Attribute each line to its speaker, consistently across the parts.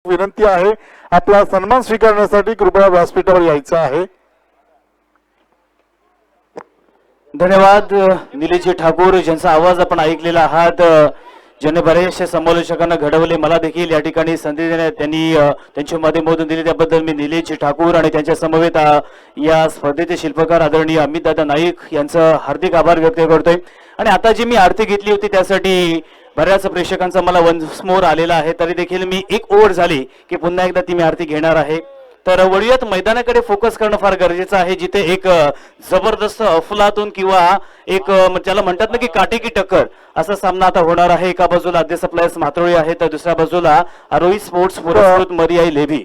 Speaker 1: विनंती आहे आपला सन्मान स्वीकारण्यासाठी कृपया व्यासपीठावर यायचं आहे।
Speaker 2: धन्यवाद निलेशजी ठाकूर ज्यांचा आवाज आपण ऐकलेला आहात, ज्यांनी बरेचशा समालोचकांना घडवले, मला देखील या ठिकाणी संधी देण्यात त्यांनी त्यांच्या माध्यमातून दिली त्याबद्दल मी निलेशजी ठाकूर आणि त्यांच्या समवेत या स्पर्धेचे शिल्पकार आदरणीय अमित दादा नाईक यांचं हार्दिक आभार व्यक्त करतोय। आणि आता जी मी आरती घेतली होती त्यासाठी बऱ्याच प्रेक्षकांचा मला वन्स मोर आलेला आहे, तरी देखील मी एक ओव्हर झाली की पुन्हा एकदा ती मी आरती घेणार आहे। तर वळूयात मैदानाकडे फोकस करणं फार गरजेचं आहे, जिथे एक जबरदस्त अफलातून किंवा एक त्याला म्हणतात ना की काटेकी टक्कर असा सामना आता होणार आहे। एका बाजूला आद्य सप्लायर्स मात्रोळी आहे तर दुसऱ्या बाजूला आरोही स्पोर्ट्स पुरस्कृत मरियाई लेव्ही।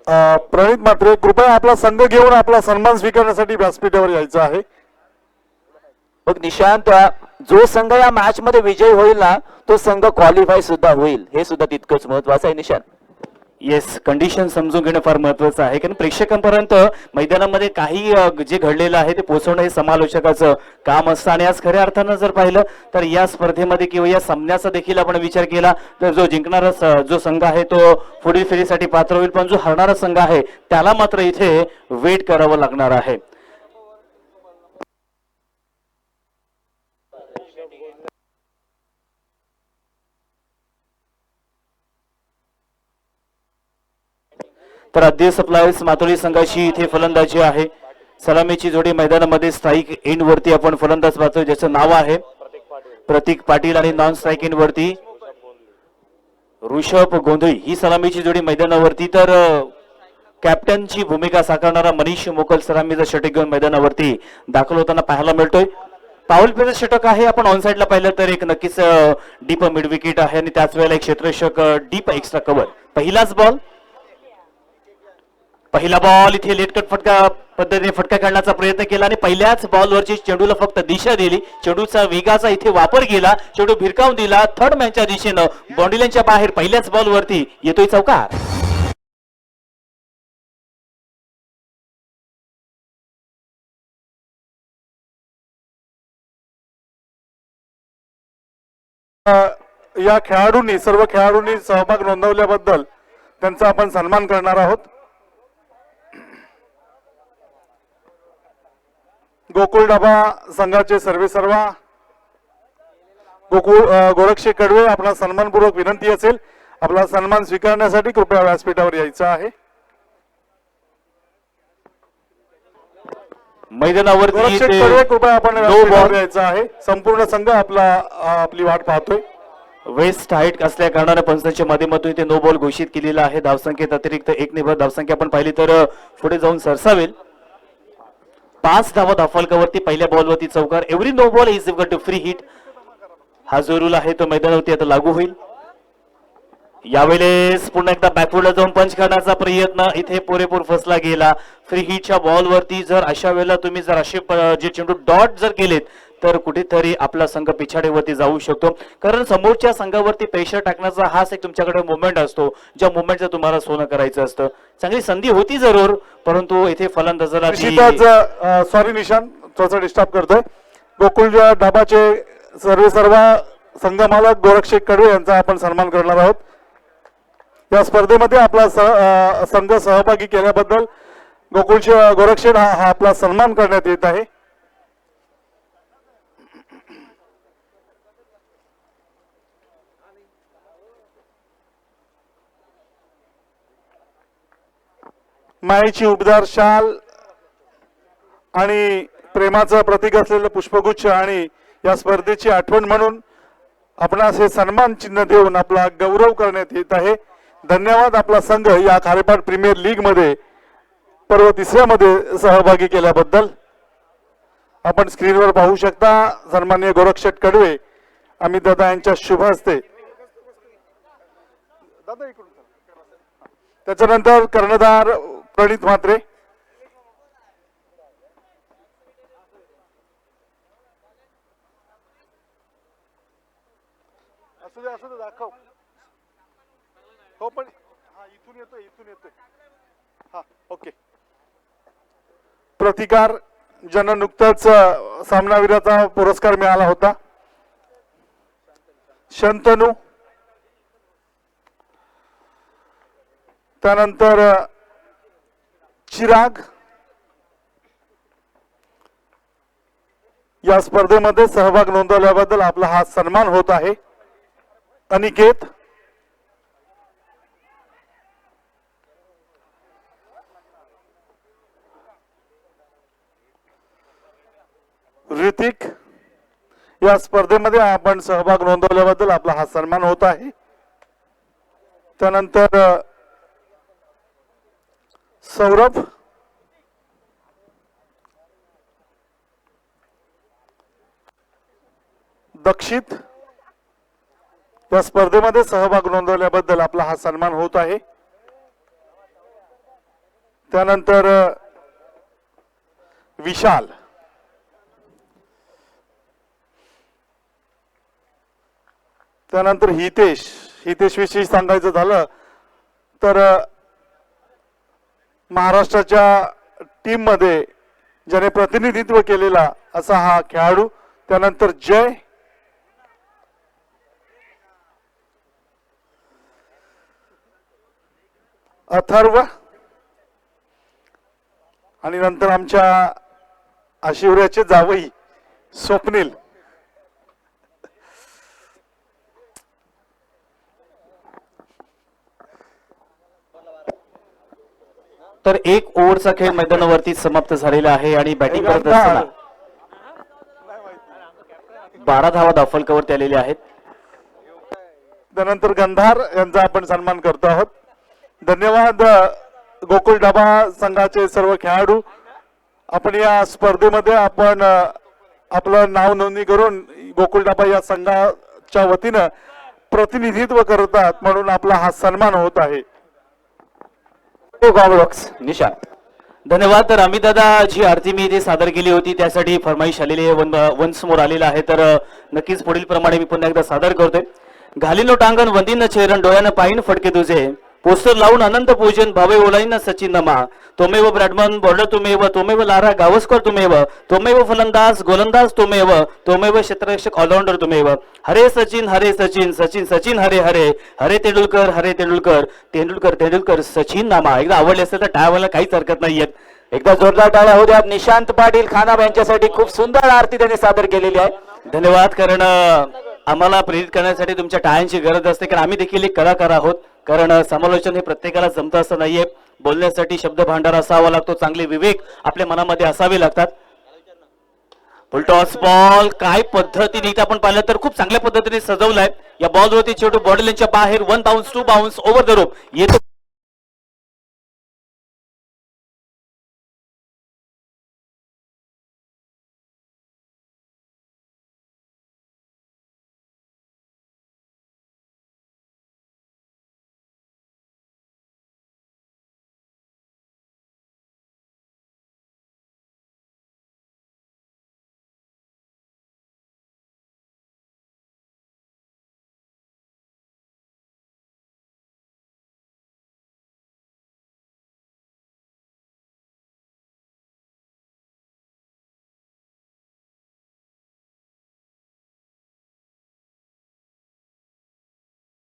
Speaker 1: प्रणित मात्रे कृपया आपला संघ घेऊन आपला सन्मान स्वीकारण्यासाठी व्यासपीठावर यायचं आहे।
Speaker 3: मग निशांत, जो संघ या मॅच मध्ये विजयी होईल ना तो संघ क्वालिफाय सुद्धा होईल, हे सुद्धा तितकंच महत्वाचं आहे निशांत।
Speaker 2: येस, कंडिशन समजून घेणं फार महत्वाचं आहे, कारण प्रेक्षकांपर्यंत मैदानामध्ये काही जे घडलेलं आहे ते पोहोचवणं हे समालोचकाचं काम असतं। आणि आज खऱ्या अर्थानं जर पाहिलं तर या स्पर्धेमध्ये किंवा या सामन्याचा देखील आपण विचार केला तर जो जिंकणारा जो संघ आहे तो पुढील फेरीसाठी पात्र होईल, पण जो हरणारा संघ आहे त्याला मात्र इथे वेट करावं लागणार आहे। तर आद्य सप्लायर्स मातोळी संघाची इथे फलंदाजी आहे। सलामीची जोडी मैदानामध्ये स्ट्राईक एंड वरती आपण फलंदाज पाहतोय ज्याचं नाव आहे प्रतीक पाटील आणि नॉन स्ट्राईक एंड वरती ऋषभ गोंधळी ही सलामीची जोडी मैदानावरती। तर कॅप्टनची भूमिका साकारणारा मनीष मोकल सलामीचा षटक घेऊन मैदानावरती दाखल होताना पाहायला मिळतोय। पाऊल फेर षटक आहे, आपण ऑन साइडला पाहिलं तर एक नक्कीच डीप मिड विकेट आहे आणि त्याच वेळेला एक क्षेत्ररक्षक डीप एक्स्ट्रा कव्हर। पहिला बॉल इथे लेटकट फटका पद्धतीने फटका काढण्याचा प्रयत्न केला आणि पहिल्याच बॉलवरची चेंडूला फक्त दिशा दिली, चेंडूचा वेगाचा इथे वापर केला, चेंडू भिरकावून दिला थर्ड मॅनच्या दिशेनं बाउंड्री लाईनच्या बाहेर पहिल्याच बॉलवरती येतोय चौकार।
Speaker 1: या खेळाडूंनी सर्व खेळाडूंनी सहभाग नोंदवल्याबद्दल त्यांचा आपण सन्मान करणार आहोत। गोकुळ डाबा संघाचे सर्वेसर्वा गोरक्षे कडवे आपला सन्मानपूर्वक विनंती असेल आपला सन्मान स्वीकारण्यासाठी कृपया व्यासपीठावर यायचं आहे।
Speaker 2: मैदानावरती
Speaker 1: गोरक्षे कडवे कृपया आपण व्यासपीठावर यायचं आहे। संपूर्ण संघ आपली वाट पाहतोय।
Speaker 2: वेस्ट हाईट असल्या कारणाने पंचांच्या माध्यमातून इथे नो बॉल घोषित केलेला आहे। धावसंख्येत अतिरिक्त एक निर्भर धावसंख्या आपण पाहिली तर पुढे जाऊन सरसावेल। 5 धावा धावफलकावरती पहिल्या बॉलवरती चौकार। Every no ball is equal to free hit हा जो रूल आहे तो मैदानावरती आता लागू होईल। यावेळेस पुन्हा एकदा बॅकवर्डला जाऊन पंच करण्याचा प्रयत्न इथे पुरेपूर फसला गेला। फ्री हिटच्या बॉलवरती जर अशा वेळेला तुम्ही जर असे जे चेंडू डॉट जर केलेत तर कुठेतरी आपला संघ पिछाडीवरती जाऊ शकतो, कारण समोरच्या संघावरती प्रेशर टाकण्याचा हाच एक तुमच्याकडे मोमेंट असतो, ज्या मोमेंटचं तुम्हाला सोनं करायचं असतं। चांगली संधी होती जरूर, परंतु इथे फलंदाजाला
Speaker 1: सॉरी निशांत थोडासा डिस्टर्ब करतोय। गोकुळ डाबाचे सर्वेसर्वा संघ मालक गोरक्षे कडवे यांचा आपण सन्मान करणार आहोत। या स्पर्धेमध्ये आपला संघ सहभागी केल्याबद्दल गोकुळचे गोरक्षे हा आपला सन्मान करण्यात येत आहे। मायेची उबदार शाल आणि प्रेमाचं प्रतीक असलेलं पुष्पगुच्छ आणि या स्पर्धेची आठवण म्हणून आपणास हे सन्मान चिन्ह देऊन आपला गौरव करण्यात येत आहे। धन्यवाद। आपला संघ या खारेपाट प्रीमियर लीग मध्ये पर्व 3ऱ्या मध्ये सहभागी केल्याबद्दल। आपण स्क्रीनवर पाहू शकता सन्माननीय गोरक्षे कडवे अमित दादा यांच्या शुभ हस्ते, त्याच्यानंतर कर्णधार प्रणित म्हात्रे, असू दे दाखव हो पण हा इथून येतोय हा ओके। प्रतिकार ज्यांना नुकताच सामनावीराचा पुरस्कार मिळाला होता शंतनू, त्यानंतर चिराग या स्पर्धेमध्ये सहभाग नोंदवल्याबद्दल आपला हा सन्मान होत आहे. अनिकेत, ऋतिक या स्पर्धेमध्ये आपण सहभाग नोंदवल्याबद्दल आपला हा सन्मान होत आहे. त्यानंतर सौरभ, दक्षित या स्पर्धेमध्ये सहभाग नोंदवल्याबद्दल आपला हा सन्मान होत आहे. त्यानंतर विशाल, त्यानंतर हितेश विषयी सांगायचं झालं तर महाराष्ट्राच्या टीम मध्ये ज्याने प्रतिनिधित्व केलेला असा हा खेळाडू. त्यानंतर जय, अथर्व आणि नंतर आमच्या आशिवऱ्याचे जावई स्वप्नील.
Speaker 2: तर एक ओव्हरचा खेळ मैदानावरती समाप्त झालेला आहे आणि बॅटिंग करत असताना 12 धावा धावफलकावरती आलेल्या आहेत.
Speaker 1: त्यानंतर गंधार यांचा आपण सन्मान करतो आहोत. धन्यवाद गोकुळ डाबा संघाचे सर्व खेळाडू. आपण या स्पर्धेमध्ये आपण आपलं नाव नोंदणी करून गोकुळ डाबा या संघाच्या वतीनं प्रतिनिधित्व करतात म्हणून आपला हा सन्मान होत आहे.
Speaker 3: निशांत,
Speaker 2: धन्यवाद. तर अमित दादा जी आरती मी इथे सादर केली होती त्यासाठी फरमाईश आलेली आहे, वन्स मोर आलेला आहे. तर नक्कीच पुढील प्रमाणे मी पुन्हा एकदा सादर करतोय. घालीनो टांगण वंदीन चेहरण डोळ्यानं पाहिन फटके तुझे, पोस्टर लावून अनंत पूजन भावे ओलाईन सचिन नमा, तोमेव ब्रॅडमन बॉर्डर तुमेव, तोमेव लारा गावस्कर तुमेव, तोमेव फलंदाज गोलंदाज तुमेव, तोमेव क्षेत्ररक्षक ऑलराऊंडर तुमेव. हरे सचिन हरे सचिन, सचिन सचिन हरे हरे, हरे तेंडुलकर हरे तेंडुलकर, तेंडुलकर तेंडुलकर सचिन नामा. एकदा आवडले असेल तर टाळायला काहीच हरकत नाहीये.
Speaker 3: एकदा जोरदार टाळ्या होऊ द्या. निशांत पाटील खानाब यांच्यासाठी खूप सुंदर आरती त्यांनी सादर केलेली आहे.
Speaker 2: धन्यवाद. कारण आम्हाला प्रेरित करण्यासाठी तुमच्या टाळ्यांची गरज असते, कारण आम्ही देखील एक कलाकार आहोत. कारण समालोचन हे प्रत्येकाला जमतं असं नाहीये. बोलण्यासाठी शब्द भांडार असावा लागतो, चांगले विवेक आपल्या मनामध्ये असावे लागतात. फुलटॉस बॉल काय पद्धतीने इथे आपण पाहिलं तर खूप चांगल्या पद्धतीने सजवलाय. या बॉलवरती चेंडू बॉडी लाईनच्या बाहेर 1 bounce 2 bounce over the rope येतो.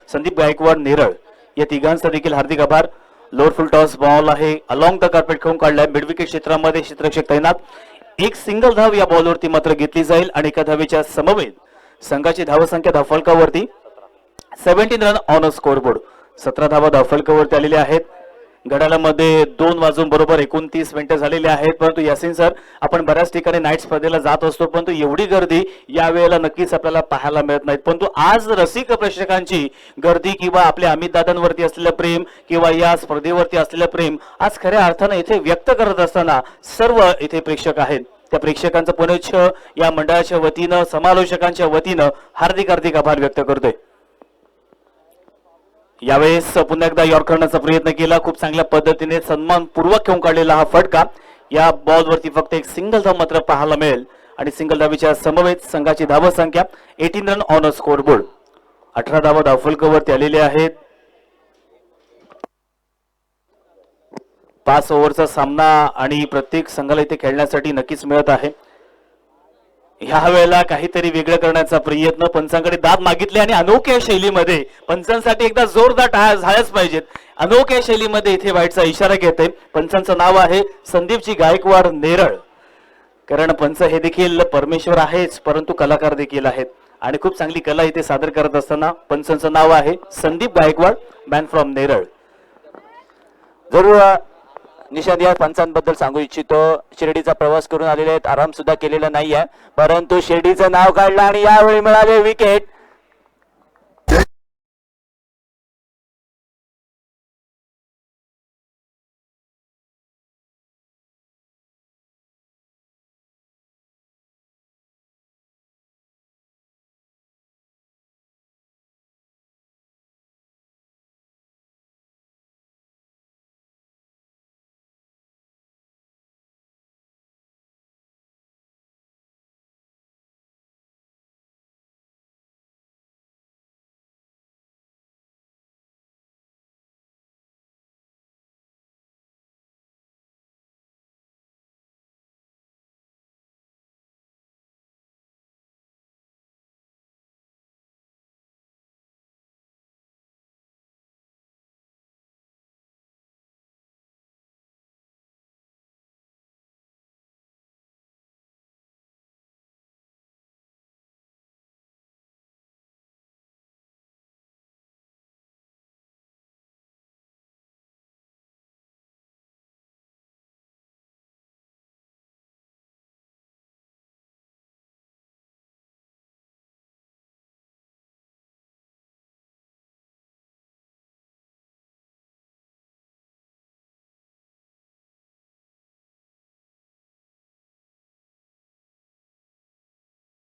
Speaker 2: संदीप गायकवाड नेरळ या तिघांचा देखील हार्दिक आभार. लोअर फुल टॉस बॉल आहे, अलॉंग द कार्पेट खेळून काढलाय. मिड विकेट क्षेत्रामध्ये क्षेत्ररक्षक तैनात. एक सिंगल धाव या बॉलवरती मात्र घेतली जाईल आणि एका धावेच्या समवेत संघाची धावसंख्या धावफलकावरती 17 रन ऑन अ स्कोरबोर्ड. 17 धावा धावफलकावरती आलेल्या आहेत. घड्याळामध्ये 2 वाजून बरोबर 29 मिनिटं झालेली आहेत. परंतु यासिन सर, आपण बऱ्याच ठिकाणी नाईट स्पर्धेला जात असतो, परंतु एवढी गर्दी यावेळेला नक्कीच आपल्याला पाहायला मिळत नाही. परंतु आज रसिक प्रेक्षकांची गर्दी किंवा आपल्या अमित दादांवरती असलेलं प्रेम किंवा या स्पर्धेवरती असलेलं प्रेम आज खऱ्या अर्थानं इथे व्यक्त करत असताना सर्व इथे प्रेक्षक आहेत. त्या प्रेक्षकांचं पुनश्च या मंडळाच्या वतीनं, समालोचकांच्या वतीनं हार्दिक हार्दिक आभार व्यक्त करतोय. यावेळेस पुन्हा एकदा यॉर्करचा प्रयत्न केला. खूप चांगल्या पद्धतीने सन्मानपूर्वक खेळून काढलेला हा फटका. या बॉलवरती फक्त एक सिंगल धाव मात्र पाहायला मिळेल आणि सिंगल धावेच्या समवेत संघाची धावसंख्या 18 रन ऑन अ स्कोरबोर्ड. 18 धावा धावफलकावरती आलेल्या आहेत. 5 ओव्हरचा सामना आणि प्रत्येक संघाला इथे खेळण्यासाठी नक्कीच मिळत आहे. ह्या वेळेला काहीतरी वेगळं करण्याचा प्रयत्न, पंचांकडे दाद मागितले आणि अनोख्या शैलीमध्ये पंचांसाठी एकदा जोरदार टाळ्या झाल्याच पाहिजेत. अनोख्या शैलीमध्ये इथे वाईटचा इशारा घेते. पंचांचं नाव आहे संदीपजी गायकवाड नेरळ. कारण पंच हे देखील परमेश्वर आहेच, परंतु कलाकार देखील आहेत आणि खूप चांगली कला इथे सादर करत असताना पंचांचं नाव आहे संदीप गायकवाड, मॅन फ्रॉम नेरळ.
Speaker 3: जरूर निशांत या पंचांबद्दल सांगू इच्छितो. शिर्डीचा प्रवास करून आलेले आहेत, आराम सुद्धा केलेला नाहीये, परंतु शिर्डीचं नाव काढलं आणि यावेळी मिळाले विकेट.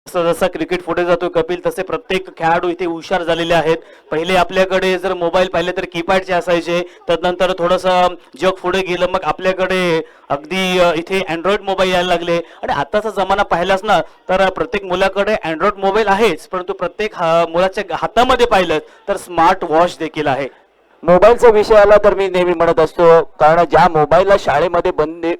Speaker 2: जसा क्रिकेट पुढे जातो कपिल, तसे प्रत्येक खेळाडू इथे हुशार झालेले आहेत. पहिले आपल्याकडे जर मोबाईल पाहिले तर कीपॅडचे असायचे, तदनंतर थोडंसं जग पुढे गेलं, मग आपल्याकडे अगदी इथे अँड्रॉइड मोबाईल यायला लागले आणि आताचा जमाना पाहिलाच ना तर प्रत्येक मुलाकडे अँड्रॉइड मोबाईल आहेच, परंतु प्रत्येक मुलाच्या हातामध्ये पाहिलं तर स्मार्ट वॉच देखील आहे.
Speaker 3: मोबाईलचा विषय आला तर मी नेहमी म्हणत असतो, कारण ज्या मोबाईलला शाळेमध्ये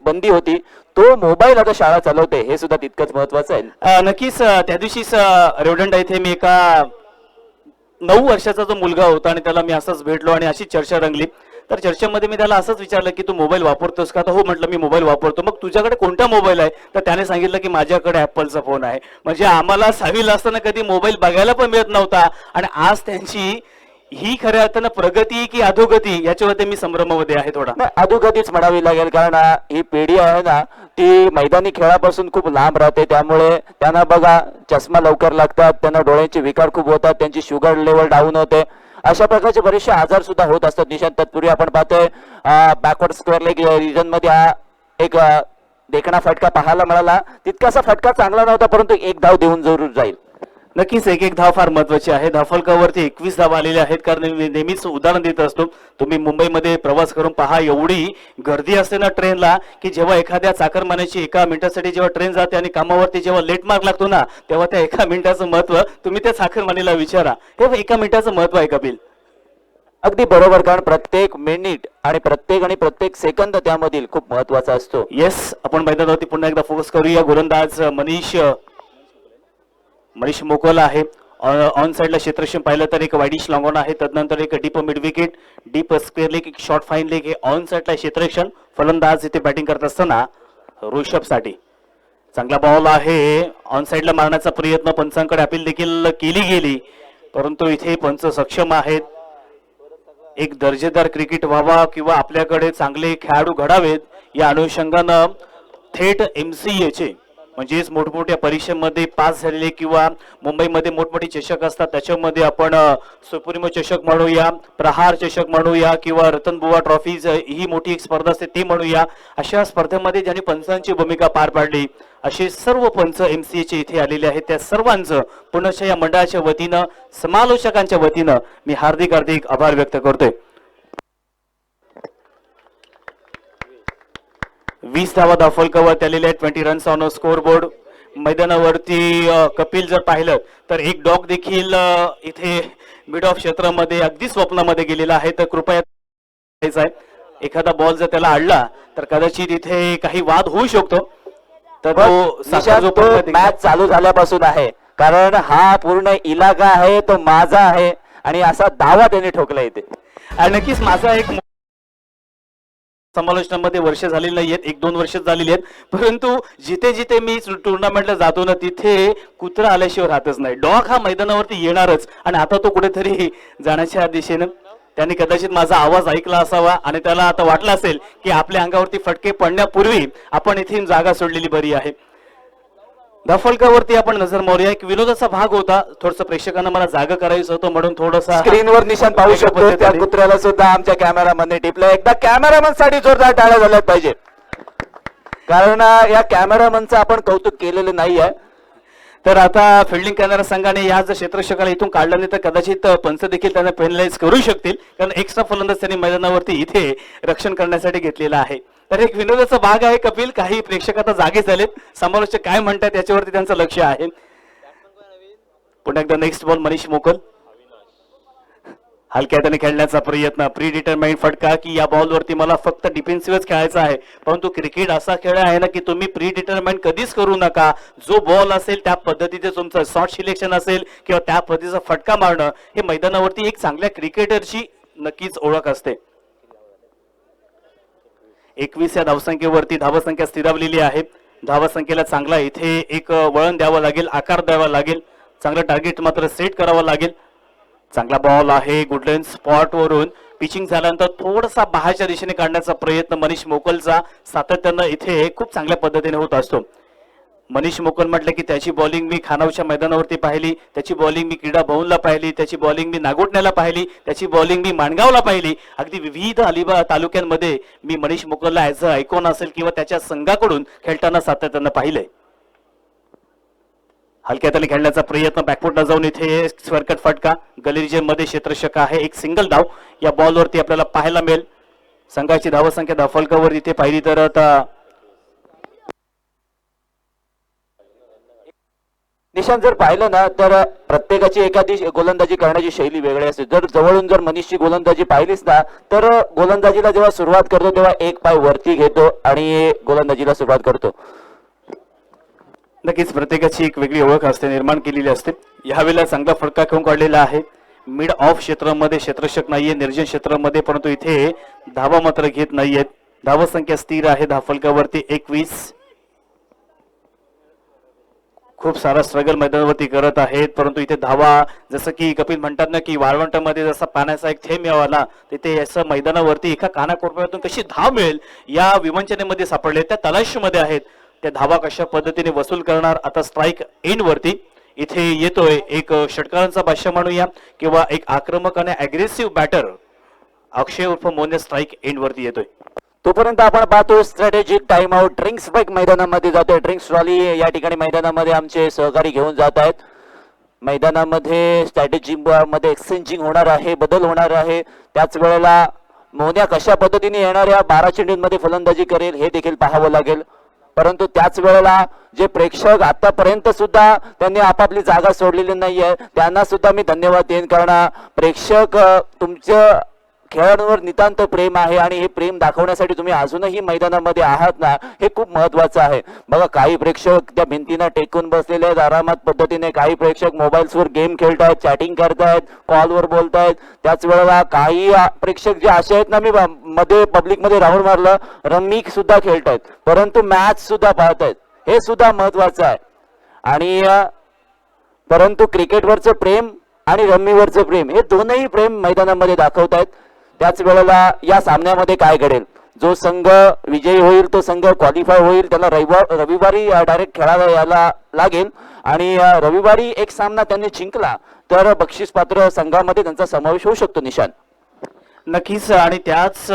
Speaker 3: बंदी होती तो मोबाईल आता शाळा चालवते, हे सुद्धा तितकंच महत्वाचं आहे.
Speaker 2: नक्कीच त्या दिवशीच रेवदंडा इथे मी एका 9 वर्षाचा जो मुलगा होता आणि त्याला मी असंच भेटलो आणि अशी चर्चा रंगली. तर चर्चेमध्ये मी त्याला असंच विचारलं की तू मोबाईल वापरतोस का? तर हो म्हटलं मी मोबाईल वापरतो. मग तुझ्याकडे कोणता मोबाईल आहे? तर त्याने सांगितलं की माझ्याकडे ॲपलचा फोन आहे. म्हणजे आम्हाला 6वीला असताना कधी मोबाईल बघायला पण मिळत नव्हता आणि आज त्यांची ही खऱ्या अर्थानं प्रगती की अधोगती याच्यावरती मी संभ्रमामध्ये आहे थोडा.
Speaker 3: अधोगतीच म्हणावी लागेल, कारण ही पिढी आहे ना ती मैदानी खेळापासून खूप लांब राहते, त्यामुळे त्यांना बघा चष्मा लवकर लागतात, त्यांना डोळ्यांचे विकार खूप होतात, त्यांची शुगर लेवल डाऊन होते, अशा प्रकारचे बरेचसे आजार सुद्धा होत असतात. निशांत तत्पूर्वी आपण पाहतोय बॅकवर्ड स्क्वेअर लेग रिजन मध्ये एक देखणा फटका पाहायला मिळाला. तितकासा फटका चांगला नव्हता, परंतु एक धाव देऊन जरूर जाईल.
Speaker 2: नक्कीच एक धाव फार महत्वाची आहे. धावफलकावरती 21 धावा आलेल्या आहेत. कारण मी नेहमीच उदाहरण देत असतो, तुम्ही मुंबईमध्ये प्रवास करून पहा, एवढी गर्दी असते ना ट्रेनला की जेव्हा एखाद्या चाकरमान्याची एका मिनिटासाठी जेव्हा ट्रेन जाते आणि कामावरती जेव्हा लेट मार्क लागतो ना, तेव्हा त्या एका मिनिटाचं महत्व तुम्ही त्या चाकरमानीला विचारा. हे एका मिनिटाचं महत्व आहे कपिल.
Speaker 3: अगदी बरोबर, कारण प्रत्येक मिनिट आणि प्रत्येक सेकंद त्यामधील खूप महत्वाचा असतो.
Speaker 2: येस, आपण मैदानावरती पुन्हा एकदा फोकस करूया. गोलंदाज मनीष मोकोला आहे. ऑन साइडला क्षेत्ररक्षण पाहिलं तर एक वाईडिश लॉंग ऑन आहे, तदनंतर एक deep mid wicket, deep square leg, एक शॉर्ट फाईन लेग. हे ऑन साइडला क्षेत्ररक्षण. फलंदाज इथे बॅटिंग करत असताना ऋषभ साठी चांगला बॉल आहे. ऑन साइडला मारण्याचा प्रयत्न पंचांकडे अपील देखील केली गेली, परंतु इथे पंच सक्षम आहेत. एक दर्जेदार क्रिकेट व्हावा किंवा आपल्याकडे चांगले खेळाडू घडावेत या अनुषंगानं थेट MCA चे म्हणजेच मोठमोठ्या परीक्षेमध्ये पास झालेले किंवा मुंबईमध्ये मोठमोठे चषक असतात त्याच्यामध्ये आपण सुप्रीमो चषक म्हणूया, प्रहार चषक म्हणूया किंवा रतनबुवा ट्रॉफीज ही मोठी एक स्पर्धा असते ती म्हणूया, अशा स्पर्धेमध्ये ज्यांनी पंचांची भूमिका पार पाडली असे सर्व पंच MCA चे इथे आलेले आहेत. त्या सर्वांचं पुनश्च या मंडळाच्या वतीनं, समालोचकांच्या वतीनं मी हार्दिक आभार व्यक्त करतोय. 20 धावा धावफलकावर आलेले आहेत. 20 रन्स ऑन स्कोर बोर्ड. मैदानावरती कपिल जर पाहिलं तर एक डॉग देखील इथे मिड ऑफ क्षेत्रामध्ये अगदी स्वप्नामध्ये गेलेला आहे. तर कृपया एखादा बॉल जर त्याला अडला तर कदाचित इथे काही वाद होऊ शकतो. तर
Speaker 3: पण
Speaker 2: तो साखर
Speaker 3: निशांत,
Speaker 2: जो
Speaker 3: तो
Speaker 2: पडला तिकडे-
Speaker 3: मॅच चालू झाल्यापासून आहे, कारण हा पूर्ण इलाका आहे तो माझा आहे आणि असा दावा त्यांनी ठोकला इथे.
Speaker 2: आणि नक्कीच माझा एक समालोचनामध्ये वर्ष झालेली नाहीयेत, 1-2 वर्ष झालेली आहेत, परंतु जिथे जिथे मी टुर्नामेंटला जातो ना तिथे कुत्रा आल्याशिवाय राहतच नाही. डॉग हा मैदानावरती येणारच आणि आता तो कुठेतरी जाण्याच्या दिशेनं त्यांनी कदाचित माझा आवाज ऐकला असावा आणि त्याला आता वाटलं असेल की आपल्या अंगावरती फटके पडण्यापूर्वी आपण इथे जागा सोडलेली बरी आहे. धावफलकावरती आपण नजर मारूया. एक विनोदाचा भाग होता, थोडस प्रेक्षकांना मला जागा करायचं होतं म्हणून थोडंसं
Speaker 3: स्क्रीनवर निशाण पाहू
Speaker 2: वेगळ्या
Speaker 3: शकतो, त्या
Speaker 2: पद्धतीने.
Speaker 3: कुत्र्याला सुद्धा आमच्या कॅमेरामनने टिपलं. एकदा कॅमेरामन साठी जोरदार टाळ्या झाल्या पाहिजे, कारण या कॅमेरामनचं आपण कौतुक केलेलं नाहीये.
Speaker 2: तर आता फिल्डिंग करणाऱ्या संघाने या जर क्षेत्ररक्षकाला इथून काढलं नाही तर कदाचित पंच देखील त्यांना पेनलाइज करू शकतील, कारण एक्स्ट्रा फलंदाज त्यांनी मैदानावरती इथे रक्षण करण्यासाठी घेतलेला आहे. तर एक विनोदाचा भाग आहे कपिल. काही प्रेक्षक आता जागे झालेत, समालोचक काय म्हणतात याच्यावरती त्यांचं लक्ष आहे. पुन्हा एकदा नेक्स्ट बॉल मनीष मोकल. हलक्या हाताने खेळण्याचा प्रयत्न, प्री डिटरमाइंड फटका की या बॉलवरती मला फक्त डिफेन्सिव्हच खेळायचा आहे. परंतु क्रिकेट असा खेळ आहे ना की तुम्ही प्री डिटरमाइंड कधीच करू नका. जो बॉल असेल त्या पद्धतीचे तुमचं शॉट सिलेक्शन असेल किंवा त्या पद्धतीचा फटका मारणं, हे मैदानावरती एक चांगल्या क्रिकेटरची नक्कीच ओळख असते. 21 या धावसंख्येवरती धावसंख्या स्थिरावलेली आहे. धावसंख्येला चांगला इथे एक वळण द्यावं लागेल, आकार द्यावा लागेल, चांगलं टार्गेट मात्र सेट करावं लागेल. चांगला बॉल आहे, गुडलेन स्पॉट वरून पिचिंग झाल्यानंतर थोडासा बाहेरच्या दिशेने काढण्याचा प्रयत्न मनीष मोकलचा सातत्यानं इथे खूप चांगल्या पद्धतीने होत असतो. मनीष मोकल म्हटलं की त्याची बॉलिंग मी खानावच्या मैदानावरती पाहिली, त्याची बॉलिंग मी क्रीडा भवनला पाहिली, त्याची बॉलिंग मी नागोठण्याला पाहिली, त्याची बॉलिंग मी माणगावला पाहिली. अगदी विविध अलिबाग तालुक्यांमध्ये मी मनीष मोकलला ऍज अ आयकॉन असेल किंवा त्याच्या संघाकडून खेळताना सातत्यानं पाहिलंय. हलक्या हाताने खेळण्याचा प्रयत्न, बॅकफुटला जाऊन इथे स्वर्कट फटका, गलिरिजेमध्ये क्षेत्ररक्षक आहे, एक सिंगल धाव या बॉलवरती आपल्याला पाहायला मिळेल. संघाची धावसंख्या धावफलकावर इथे पाहिली तर आता
Speaker 3: निशांत जर पाहिलं ना तर प्रत्येकाची एखादी गोलंदाजी करण्याची शैली वेगळी असते. जर जवळून जर मनीषची गोलंदाजी पाहिलीस ना तर गोलंदाजीला जेव्हा सुरुवात करतो तेव्हा एक पाय वरती घेतो आणि गोलंदाजीला सुरुवात करतो.
Speaker 2: नक्कीच प्रत्येकाची एक वेगळी ओळख असते, निर्माण केलेली असते. यावेळेला चांगला फटका खेळून काढलेला आहे. मिड ऑफ क्षेत्रामध्ये क्षेत्ररक्षक नाहीये, निर्जन क्षेत्रामध्ये, परंतु इथे धावा मात्र घेत नाहीयेत. धावसंख्या स्थिर आहे धावफलकावरती 21. खूप सारा स्ट्रगल मैदानावरती करत आहेत, परंतु इथे धावा, जसं की कपिल म्हणतात ना की वाळवंटामध्ये जसा पाण्याचा एक थेंब यावाला, तिथे असं मैदानावरती एका कानाकोपऱ्यातून कशी धाव मिळेल या विवंचनेमध्ये सापडले, त्या तलाशीमध्ये आहेत. त्या धावा कशा पद्धतीने वसूल करणार. आता स्ट्राईक एंड वरती इथे येतोय एक षटकारांचा बादशाह म्हणूया किंवा एक आक्रमक आणि अग्रेसिव्ह बॅटर अक्षय उर्फ मोने स्ट्राईक एंड वरती येतोय.
Speaker 3: तोपर्यंत आपण पाहतो strategic time out. Drinks break मैदानामध्ये जातोय. ड्रिंक्स ट्रॉली या ठिकाणी मैदानामध्ये आमचे सहकारी घेऊन जात आहेत. मैदानामध्ये स्ट्रॅटेजी मध्ये एक्सचेंजिंग होणार आहे, बदल होणार आहे. त्याच वेळेला मोन्या कशा पद्धतीने येणाऱ्या 12 चेंडूंमध्ये फलंदाजी करेल हे देखील पाहावं लागेल. परंतु त्याच वेळेला जे प्रेक्षक आतापर्यंत सुद्धा त्यांनी आपापली जागा सोडलेली नाहीये त्यांना सुद्धा मी धन्यवाद देईन, कारण प्रेक्षक तुमच्या खेळाडूंवर नितांत प्रेम आहे आणि हे प्रेम दाखवण्यासाठी तुम्ही अजूनही मैदानामध्ये आहात ना, हे खूप महत्वाचं आहे. बघा, काही प्रेक्षक त्या भिंतीनं टेकून बसलेले आहेत आरामात पद्धतीने, काही प्रेक्षक मोबाईल्सवर गेम खेळतायत, चॅटिंग करतायत, कॉलवर बोलतायत. त्याच वेळेला काही प्रेक्षक जे असे आहेत ना, मी मध्ये पब्लिकमध्ये राऊंड मारलं, रम्मी सुद्धा खेळतायत परंतु मॅच सुद्धा पाहतायत. हे सुद्धा महत्वाचं आहे. आणि परंतु क्रिकेटवरचं प्रेम आणि रम्मीवरचं प्रेम हे दोनही प्रेम मैदानामध्ये दाखवतायत. त्याच वेळेला या सामन्यामध्ये काय घडेल, जो संघ विजयी होईल तो संघ क्वालिफाय होईल, त्याला रविवारी डायरेक्ट खेळायला यायला लागेल आणि रविवारी एक सामना त्यांनी जिंकला तर बक्षीसपात्र संघामध्ये त्यांचा समावेश होऊ शकतो. निशान
Speaker 2: नक्कीच, आणि त्याच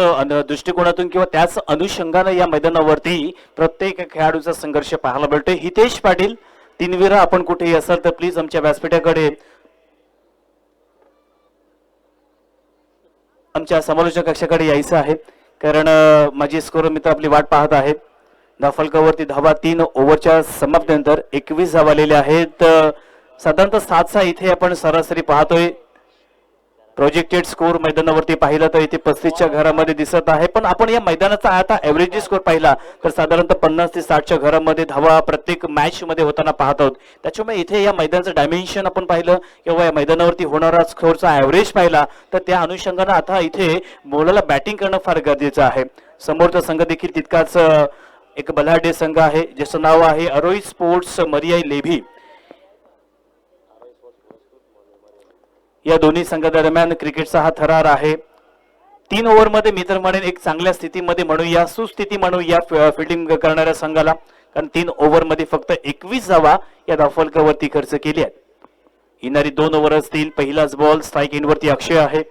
Speaker 2: दृष्टिकोनातून किंवा त्याच अनुषंगाने या मैदानावरती प्रत्येक खेळाडूचा संघर्ष पाहायला मिळतोय. हितेश पाटील, तीनवीरा, आपण कुठेही असाल तर प्लीज आमच्या व्यासपीठाकडे आमच्या समालोचक कक्षाकडे यायचं आहे, कारण माझे स्कोर मित्र आपली वाट पाहत आहेत. धावफलकावरती धावा 3 ओव्हरच्या समाप्तीनंतर 21 धावा आलेल्या आहेत. साधारणतः 7-6 इथे आपण सरासरी पाहतोय. प्रोजेक्टेड स्कोर मैदानावरती पाहिला तर इथे 35च्या घरामध्ये दिसत आहे, पण आपण या मैदानाचा आता एव्हरेज स्कोर पाहिला तर साधारणतः 50 ते 60च्या घरामध्ये धावा प्रत्येक मॅच मध्ये होताना पाहत आहोत. त्याच्यामुळे इथे या मैदानाचं डायमेन्शन आपण पाहिलं किंवा या मैदानावरती होणारा स्कोरचा एव्हरेज पाहिला तर त्या अनुषंगाने आता इथे बोलाला बॅटिंग करणं फार गरजेचं आहे. समोरचा संघ देखील तितकाच एक बलाढ्य संघ आहे ज्याचं नाव आहे अरोई स्पोर्ट्स मरियाई लेभी. या दोन्ही संघादरम्यान क्रिकेटचा हा थरार आहे. 3 ओव्हरमध्ये मी तर म्हणेन एक चांगल्या स्थितीमध्ये म्हणूया, सुस्थिती म्हणूया फिल्डिंग करणाऱ्या संघाला, कारण 3 ओव्हरमध्ये फक्त 21 धावा या धावफलकावरती खर्च केली आहेत. येणारी 2 ओव्हर असतील. पहिलाच बॉल स्ट्राईक इनवरती अक्षय आहे.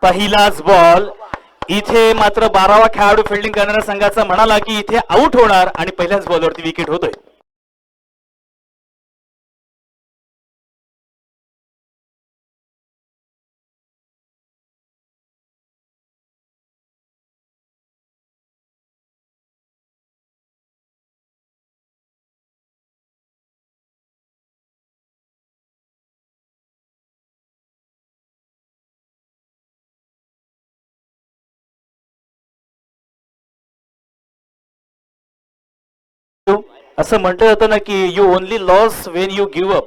Speaker 2: पहिलाच बॉल इथे मात्र 12वा खेळाडू फिल्डिंग करणाऱ्या संघाचा म्हणाला की इथे आउट होणार आणि पहिल्याच बॉलवरती विकेट होतोय. असं म्हटलं जातं ना की you only loss Wien you give up.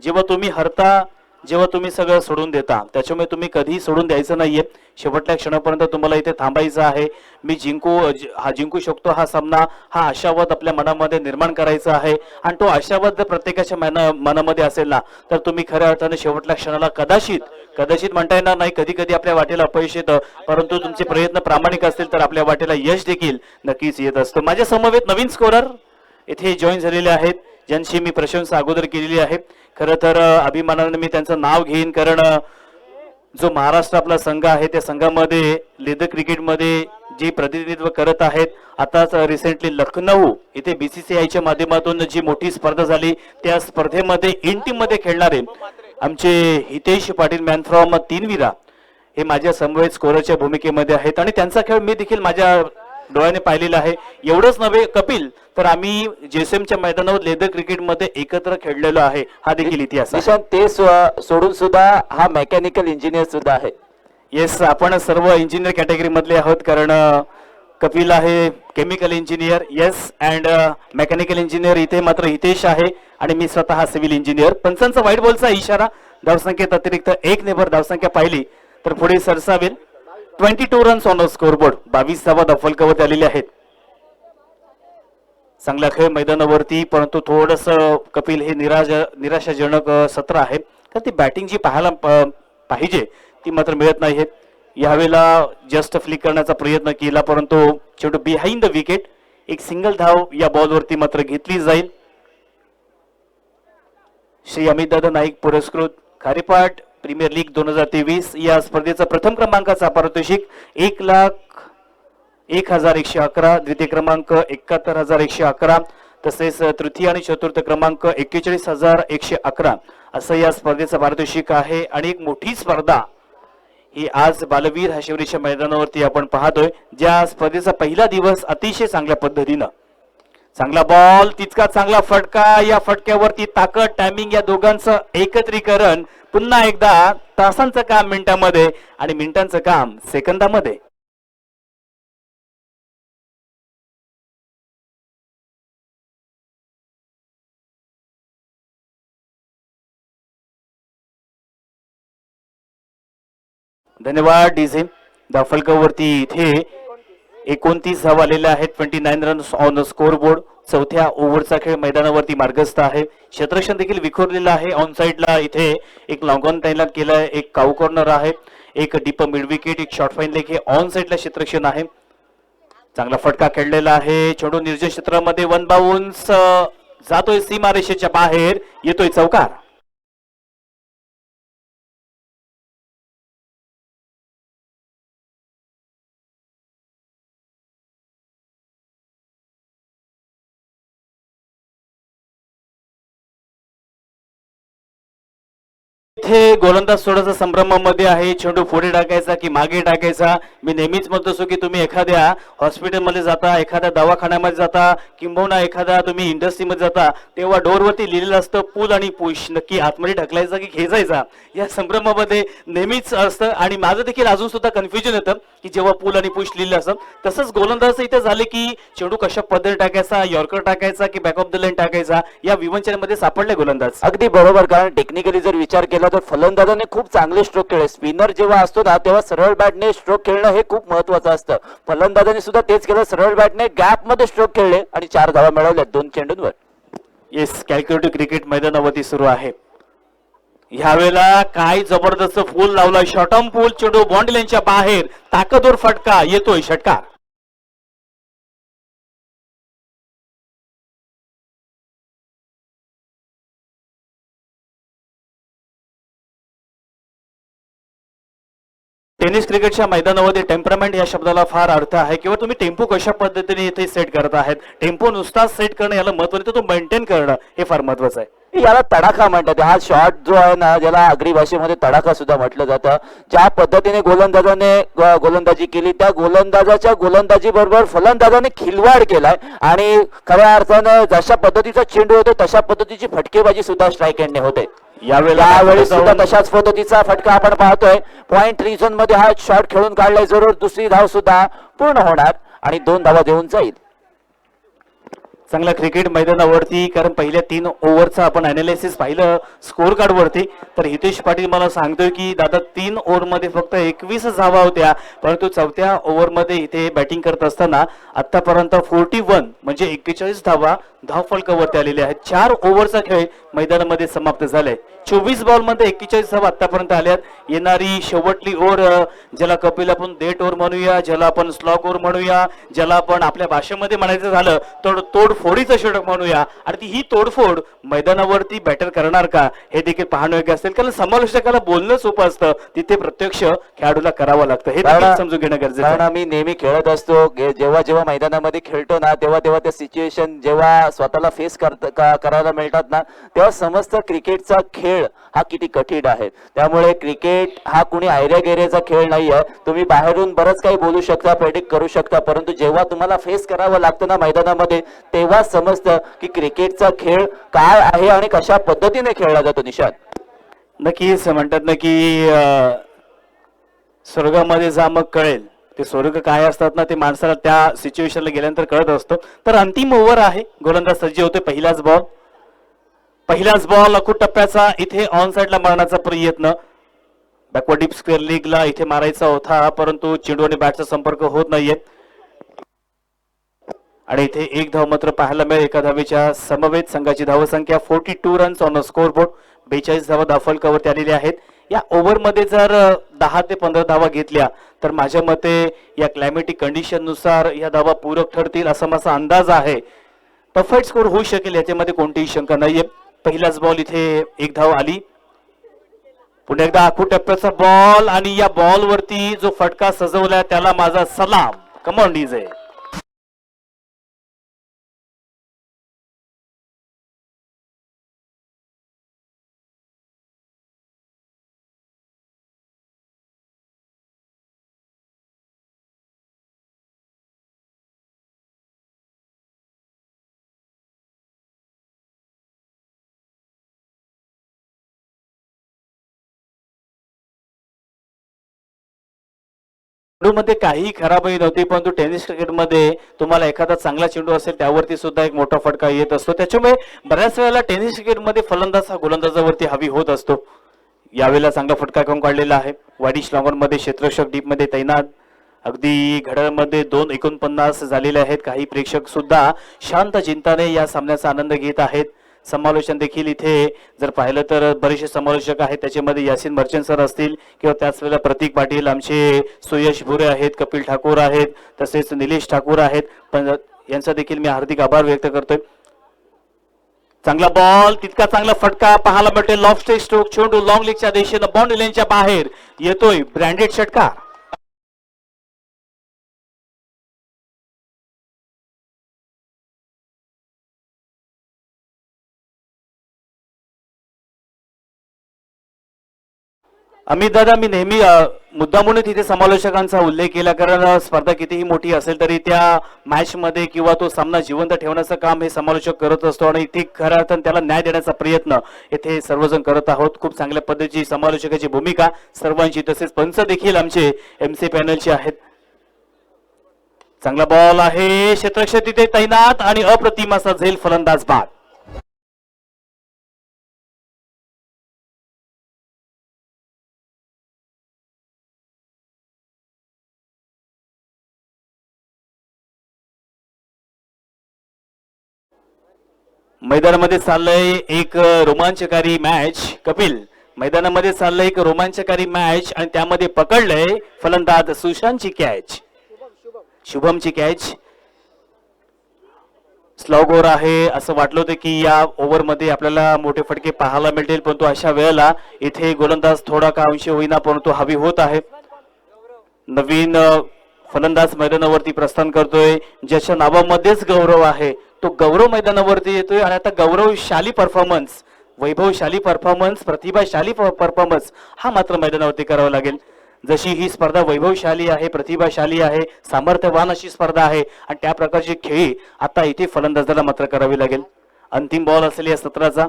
Speaker 2: जेव्हा तुम्ही हरता, जेव्हा तुम्ही सगळं सोडून देता, त्याच्यामुळे तुम्ही कधीही सोडून द्यायचं नाहीये. शेवटच्या क्षणापर्यंत तुम्हाला इथे थांबायचं आहे. मी जिंकू शकतो हा सामना, हा आशावाद आपल्या मनामध्ये निर्माण करायचा आहे. आणि तो आशावाद जर प्रत्येकाच्या मनामध्ये असेल ना तर तुम्ही खऱ्या अर्थाने शेवटच्या क्षणाला कदाचित म्हणता येणार नाही, कधी कधी आपल्या वाटेला अपयश येतं, परंतु तुमचे प्रयत्न प्रामाणिक असतील तर आपल्या वाटेला यश देखील नक्कीच येत असतं. माझ्या समवेत नवीन स्कोरर इथे जॉईन झालेले आहेत ज्यांची मी प्रशंसा अगोदर केलेली आहे. खरं तर अभिमानाने मी त्यांचं नाव घेईन, कारण जो महाराष्ट्र आपला संघ आहे त्या संघामध्ये लेदर क्रिकेटमध्ये जे प्रतिनिधित्व करत आहेत. आताच रिसेंटली लखनौ इथे बीसीसीआयच्या माध्यमातून जी मोठी स्पर्धा झाली त्या स्पर्धेमध्ये इन टीम मध्ये खेळणारे आमचे हितेश पाटील मॅन फ्रॉम 3 विरा हे माझ्या समवेत स्कोररच्या भूमिकेमध्ये आहेत आणि त्यांचा खेळ मी देखील माझ्या डोळ्याने पाहिलेला आहे. एवढंच नव्हे कपिल, तर आम्ही जेएसएमच्या मैदानावर लेदर क्रिकेटमध्ये एकत्र खेळलेलो आहे, हा देखील इतिहास आहे.
Speaker 3: निशांत, ते सोडून सुद्धा हा मेकॅनिकल इंजिनियर सुद्धा आहे.
Speaker 2: येस, आपण सर्व इंजिनियर कॅटेगरी मधले आहोत, कारण कपिल आहे chemical engineer, yes, and mechanical engineer इथे मात्र हितेश आहे आणि मी स्वतः सिव्हिल इंजिनियर. पंचांचा व्हाईट बॉलचा इशारा, धावसंख्येत अतिरिक्त 1 नेबर धावसंख्या पाहिली तर पुढे सरसावेल. 22 रन्स ऑन स्कोरबोर्ड, 22 धावा धावफलकावरती आलेले आहेत. चांगला खेळ मैदानावरती, परंतु थोडस कपिल हे निराशाजनक सत्र आहे, तर ती बॅटिंग जी पाहायला पाहिजे ती मात्र मिळत नाही. यावेळेला जस्ट फ्लिक करण्याचा प्रयत्न केला परंतु शेवटी बिहाइंड द विकेट एक सिंगल धाव या बॉलवरती मात्र घेतली जाईल. श्री अमितदादा नाईक पुरस्कृत खारेपाट प्रीमियर लीग 2023 या स्पर्धेचा प्रथम क्रमांकाचा पारितोषिक 1,01,111, द्वितीय क्रमांक 71,111, तसेच तृतीय आणि चतुर्थ क्रमांक 41,111 असं या स्पर्धेचं पारितोषिक आहे. आणि एक मोठी स्पर्धा ही आज बालवीर हशिवरीच्या मैदानावरती आपण पाहतोय, ज्या स्पर्धेचा पहिला दिवस अतिशय चांगल्या पद्धतीनं, चांगला बॉल तितका चांगला फटका, या फटक्यावरती ताकद, टायमिंग या दोघांचं एकत्रीकरण, पुन्हा एकदा तासांचं काम मिनिटांमध्ये आणि मिनिटांचं काम सेकंदामध्ये. धन्यवाद डीजे. धावफलकावरती इथे 29 धावा आलेल्या आहेत. 29 रन्स ऑन स्कोरबोर्ड. चौथ्या ओव्हरचा खेळ मैदानावरती मार्गस्थ आहे. क्षेत्ररक्षण देखील विखुरलेलं आहे. ऑन साइडला इथे एक लॉंग ऑन तैनात केलाय, एक काऊ कॉर्नर आहे, एक डीप मिड विकेट, एक शॉर्ट फाईन लेग, हे ऑन साइडला क्षेत्ररक्षण आहे. चांगला फटका खेळलेला आहे. चेंडू निर्जन क्षेत्रामध्ये वन बाउन्स जातोय सीमारेषेच्या बाहेर, येतोय चौकार. इथे गोलंदाज सोडायचा संभ्रमामध्ये आहे. चेंडू पुढे टाकायचा की मागे टाकायचा. मी नेहमीच म्हणतो असो की तुम्ही एखाद्या हॉस्पिटलमध्ये जाता, एखाद्या दवाखान्यामध्ये जाता, किंबहुना एखाद्या तुम्ही इंडस्ट्रीमध्ये जाता, तेव्हा डोरवरती लिहिलेलं असतं पूल आणि पुश, नक्की आतमध्ये ढकलायचा की खेचायचा. या संभ्रमामध्ये नेहमीच असतं आणि माझं देखील अजून सुद्धा कन्फ्युजन येतं की जेव्हा पूल आणि पुश लिहिलं असतं. तसंच गोलंदाज इथे झाले की चेंडू कशा पद्धतीने टाकायचा, यॉर्कर टाकायचा की बॅक ऑफ द लाईन टाकायचा, या विवंचनेमध्ये सापडले गोलंदाज.
Speaker 3: अगदी बरोबर, कारण टेक्निकली जर विचार केला तर फलंदाजाने खूप चांगले स्ट्रोक खेळले. स्पिनर जेव्हा असतो ना तेव्हा सरळ बॅटने स्ट्रोक खेळणं हे खूप महत्वाचं असतं. फलंदाजाने सुद्धा तेच केलं, सरळ बॅटने गॅप मध्ये स्ट्रोक खेळले आणि 4 धावा मिळवल्या 2 चेंडूंवर.
Speaker 2: येस, कॅल्क्युलेटिव्ह क्रिकेट मैदानावरती सुरू आहे. ह्यावेळेला काय जबरदस्त फूल लावला, शॉर्टम पूल, चेंडू बाउंड्री लाईनच्या बाहेर, ताकदवर फटका येतोय, षटकार. टेनिस क्रिकेटच्या मैदानामध्ये टेम्परामेंट या शब्दाला फार अर्थ आहे किंवा तुम्ही टेम्पो कशा पद्धतीने इथे सेट करत आहेत. टेम्पो नुसताच सेट करणं याला महत्व नाही, तर तो मेंटेन करणं हे फार महत्वाचं आहे.
Speaker 3: याला तडाखा म्हणतात. हा शॉट जो आहे ना, ज्याला आगरी भाषेमध्ये तडाखा सुद्धा म्हटलं जातं. ज्या पद्धतीने गोलंदाजाने गोलंदाजी केली, त्या गोलंदाजाच्या गोलंदाजी बरोबर फलंदाजाने खिलवाड केलाय आणि खऱ्या अर्थानं जशा पद्धतीचा चेंडू होतो तशा पद्धतीची फटकेबाजी सुद्धा स्ट्राईक एंडने होते. यावेळी सुद्धा तशाच पद्धतीचा फटका आपण पाहतोय. पॉइंट रिजन मध्ये हा शॉट खेळून काढलाय, जरूर दुसरी धाव सुद्धा पूर्ण होणार आणि 2 धावा देऊन जाईल.
Speaker 2: चांगल्या क्रिकेट मैदानावरती, कारण पहिल्या 3 ओव्हरचा आपण अनालिसिस पाहिलं स्कोर कार्ड वरती, तर हितेश पाटील मला सांगतोय की दादा 3 ओव्हरमध्ये फक्त 21 धावा होत्या, परंतु 4थ्या ओव्हरमध्ये इथे बॅटिंग करत असताना आतापर्यंत 41 म्हणजे 41 धावा धावफलकावरती आलेल्या आहेत. 4 ओव्हरचा खेळ मैदानामध्ये समाप्त झालाय. 24 बॉलमध्ये 41 धावा आतापर्यंत आल्यात. येणारी शेवटली ओव्हर, ज्याला कपिल आपण डेट ओव्हर म्हणूया, ज्याला आपण स्लॉग ओव्हर म्हणूया, ज्याला आपण आपल्या भाषेमध्ये म्हणायचं झालं तर तोडफोडीचं षटक म्हणूया, आणि ही तोडफोड मैदानावरती बॅटर करणार का हे देखील पाहणं योग्य असेल. कारण समालोचकाला बोलणं सोपं असतं, तिथे प्रत्यक्ष खेळाडूला करावं लागतं, हे देखील समजून घेणं गरजेचं आहे.
Speaker 3: कारण आम्ही नेहमी खेळत असतो, जेव्हा जेव्हा मैदानामध्ये खेळतो ना तेव्हा तेव्हा त्या सिच्युएशन जेव्हा स्वतःला फेस करायला मिळतात ना, तेव्हा समजतं क्रिकेटचा खेळ हा किती कठीण आहे. त्यामुळे क्रिकेट हा कुणी आयऱ्या गेऱ्याचा खेळ नाहीये. तुम्ही बाहेरून बरंच काही बोलू शकता, प्रेडिक्ट करू शकता, परंतु जेव्हा तुम्हाला फेस करावं लागतं ना मैदानामध्ये, तेव्हा समजतं की क्रिकेटचा खेळ काय आहे आणि कशा पद्धतीने खेळला जातो. निशांत,
Speaker 2: नक्कीच म्हणतात ना की स्वर्गामध्ये जा मग कळेल, ते स्वर्ग काय असतात ना ते माणसाला त्या सिच्युएशनला गेल्यानंतर कळत असतो. तर अंतिम ओव्हर आहे, गोलंदाज सज्ज होते. पहिलाच बॉल अकूट टप्प्याचा, इथे ऑन साइडला मारण्याचा प्रयत्न, बॅकवर्ड डीप स्क्वेअर लीगला इथे मारायचा होता, परंतु चेंडू आणि बॅटचा संपर्क होत नाहीये आणि इथे 1 धाव मात्र पाहायला मिळेल. एका धावेच्या समवेत संघाची धावसंख्या 42 रन्स ऑन अ स्कोरबोर्ड, 42 धावा धावफलकावरती आलेल्या आहेत. या ओव्हरमध्ये जर 10 ते 15 धावा घेतल्या तर माझ्या मते या क्लायमेटिक कंडिशन नुसार या धावा पूरक ठरतील असा माझा अंदाज आहे. परफेक्ट स्कोर होऊ शकेल याच्यामध्ये कोणतीही शंका नाहीये. पहिलाच बॉल इथे 1 धाव आली. पुन्हा एकदा आखूट टप्प्याचा बॉल आणि या बॉल वरती जो फटका सजवलाय त्याला माझा सलाम. Come on DJ. चेंडूमध्ये काही खराबही नव्हती, परंतु टेनिस क्रिकेटमध्ये तुम्हाला एखादा चांगला चेंडू असेल त्यावरती सुद्धा एक मोठा फटका येत असतो. त्याच्यामुळे बऱ्याच वेळेला टेनिस क्रिकेटमध्ये फलंदाज हा गोलंदाजावरती हवी होत असतो. यावेळेला चांगला फटका करून काढलेला आहे. वाडी मध्ये क्षेत्ररक्षक डीप मध्ये तैनात. अगदी घड्याळमध्ये 2:49 झालेले आहेत. काही प्रेक्षक सुद्धा शांत चिंताने या सामन्याचा आनंद घेत आहेत. समालोचन देखील इथे जर पाहिलं तर बरेचसे समालोचक आहेत, त्याच्यामध्ये यासिन मर्चंट सर असतील किंवा त्याच वेळेला प्रतीक पाटील, आमचे सुयश भुरे आहेत, कपिल ठाकूर आहेत, तसेच निलेश ठाकूर आहेत. पण यांचा देखील मी हार्दिक आभार व्यक्त करतोय. चांगला बॉल, तितका चांगला फटका पाहायला मिळते. लॉफ्ट स्टेज स्ट्रोक, चेंडू लॉंग लेगच्या दिशेनं बाउंड्री लाईनच्या बाहेर येतोय. ब्रँडेड षटकार. अमित दादा, मी नेहमी मुद्दामून तिथे समालोचकांचा उल्लेख केला, कारण स्पर्धा कितीही मोठी असेल तरी त्या मॅच मध्ये किंवा तो सामना जिवंत ठेवण्याचं काम हे समालोचक करत असतो आणि इथे खऱ्या अर्थाने त्याला न्याय देण्याचा प्रयत्न येथे सर्वजण करत आहोत. खूप चांगल्या पद्धतीची समालोचकाची भूमिका सर्वांची, तसेच पंच देखील आमचे एमसी पॅनलचे आहेत. चांगला बॉल आहे, क्षेत्ररक्षक तिथे तैनात आणि अप्रतिम असा झेल फलंदाज बाद. मैदानामध्ये चाललंय एक रोमांचकारी मॅच. कपिल, मैदानामध्ये चाललंय एक रोमांचकारी मॅच आणि त्यामध्ये पकडलंय फलंदाज सुशांतची कॅच, शुभमची कॅच. स्लॉग ओव्हर आहे, असं वाटलं होतं की या ओव्हर मध्ये आपल्याला मोठे फटके पाहायला मिळतील, परंतु अशा वेळेला इथे गोलंदाज थोडा का अंशी होईना परंतु हवी होत आहे. नवीन फलंदाज मैदानावरती प्रस्थान करतोय, ज्याच्या नावामध्येच गौरव आहे, तो गौरव मैदानावरती येतोय. आणि आता गौरवशाली परफॉर्मन्स, वैभवशाली परफॉर्मन्स, प्रतिभाशाली परफॉर्मन्स हा मात्र मैदानावरती करावा लागेल. जशी ही स्पर्धा वैभवशाली आहे, प्रतिभाशाली आहे, सामर्थ्यवान अशी स्पर्धा आहे आणि त्या प्रकारची खेळी आता इथे फलंदाजाला मात्र करावी लागेल. अंतिम बॉल असेल या सत्राचा.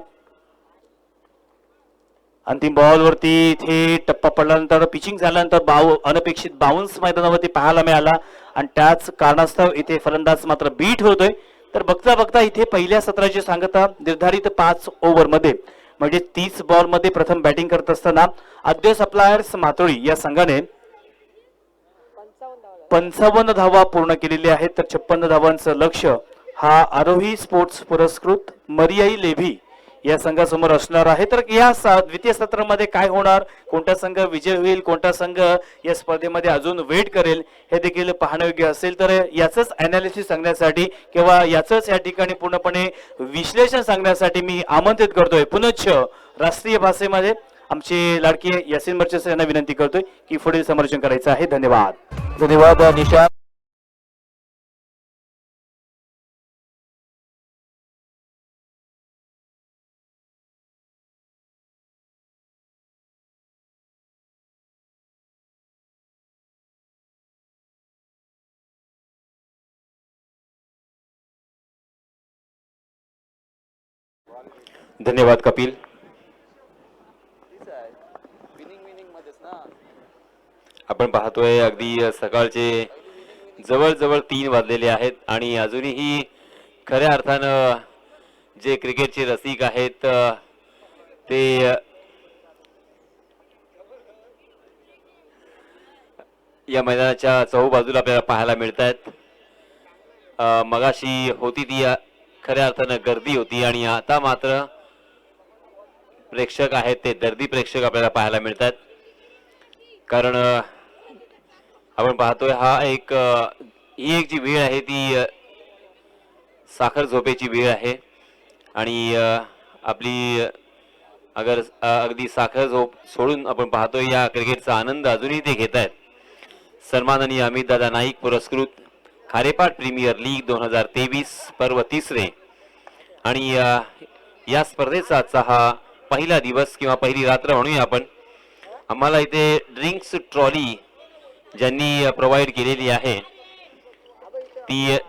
Speaker 2: अंतिम बॉल वरती इथे टप्पा पडल्यानंतर, पिचिंग झाल्यानंतर अनपेक्षित बाउन्स मैदानावरती पाहायला मिळाला आणि त्याच कारणास्तव इथे फलंदाज मात्र बीट होतोय. तर बघता बघता इथे पहिल्या सत्राची सांगता निर्धारित 5 ओव्हर मध्ये म्हणजे 30 बॉल मध्ये प्रथम बॅटिंग करत असताना आद्य सप्लायर्स मातोळी या संघाने 55 धावा पूर्ण केलेल्या आहेत. तर 56 धावांचं लक्ष्य हा आरोही स्पोर्ट्स पुरस्कृत मरियाई लेव्ही या संघासमोर असणार आहे. तर या द्वितीय सत्रामध्ये काय होणार, कोणता संघ विजय होईल, कोणता संघ या स्पर्धेमध्ये अजून वेट करेल, हे देखील पाहण्यायोग्य असेल. तर याचंच अनालिसिस सांगण्यासाठी किंवा याचंच या ठिकाणी पूर्णपणे विश्लेषण सांगण्यासाठी मी आमंत्रित करतोय पुनश्च राष्ट्रीय भाषेमध्ये आमचे लाडके यासिन मर्चेस यांना विनंती करतोय की पुढील समर्थन करायचं आहे. धन्यवाद.
Speaker 3: धन्यवाद निशांत.
Speaker 2: धन्यवाद कपिल.
Speaker 4: आपण पाहतोय अगदी सकाळचे जवळजवळ 3 वाजलेले आहेत आणि अजूनही खऱ्या अर्थानं जे क्रिकेटचे रसिक आहेत ते या मैदानाच्या चहूबाजूला आपल्याला पाहायला मिळत आहेत. मगाशी होती ती खऱ्या अर्थानं गर्दी होती आणि आता मात्र प्रेक्षक आहेत ते दर्दी प्रेक्षक आपल्याला पाहायला मिळतात. कारण आपण पाहतोय ही एक जी वेळ आहे ती साखर झोपेची वेळ आहे आणि आपली अगदी साखर झोप सोडून आपण पाहतोय या क्रिकेटचा आनंद अजूनही ते घेत आहेत. सन्माननीय अमित दादा नाईक पुरस्कृत खारेपाट प्रीमियर लीग 2023 पर्व 3 आणि या स्पर्धेचा आजचा हा पहिला दिवस किंवा पहिली रात्र म्हणूया आपण. आम्हाला इथे ड्रिंक्स ट्रॉली ज्यांनी प्रोव्हाइड केलेली आहे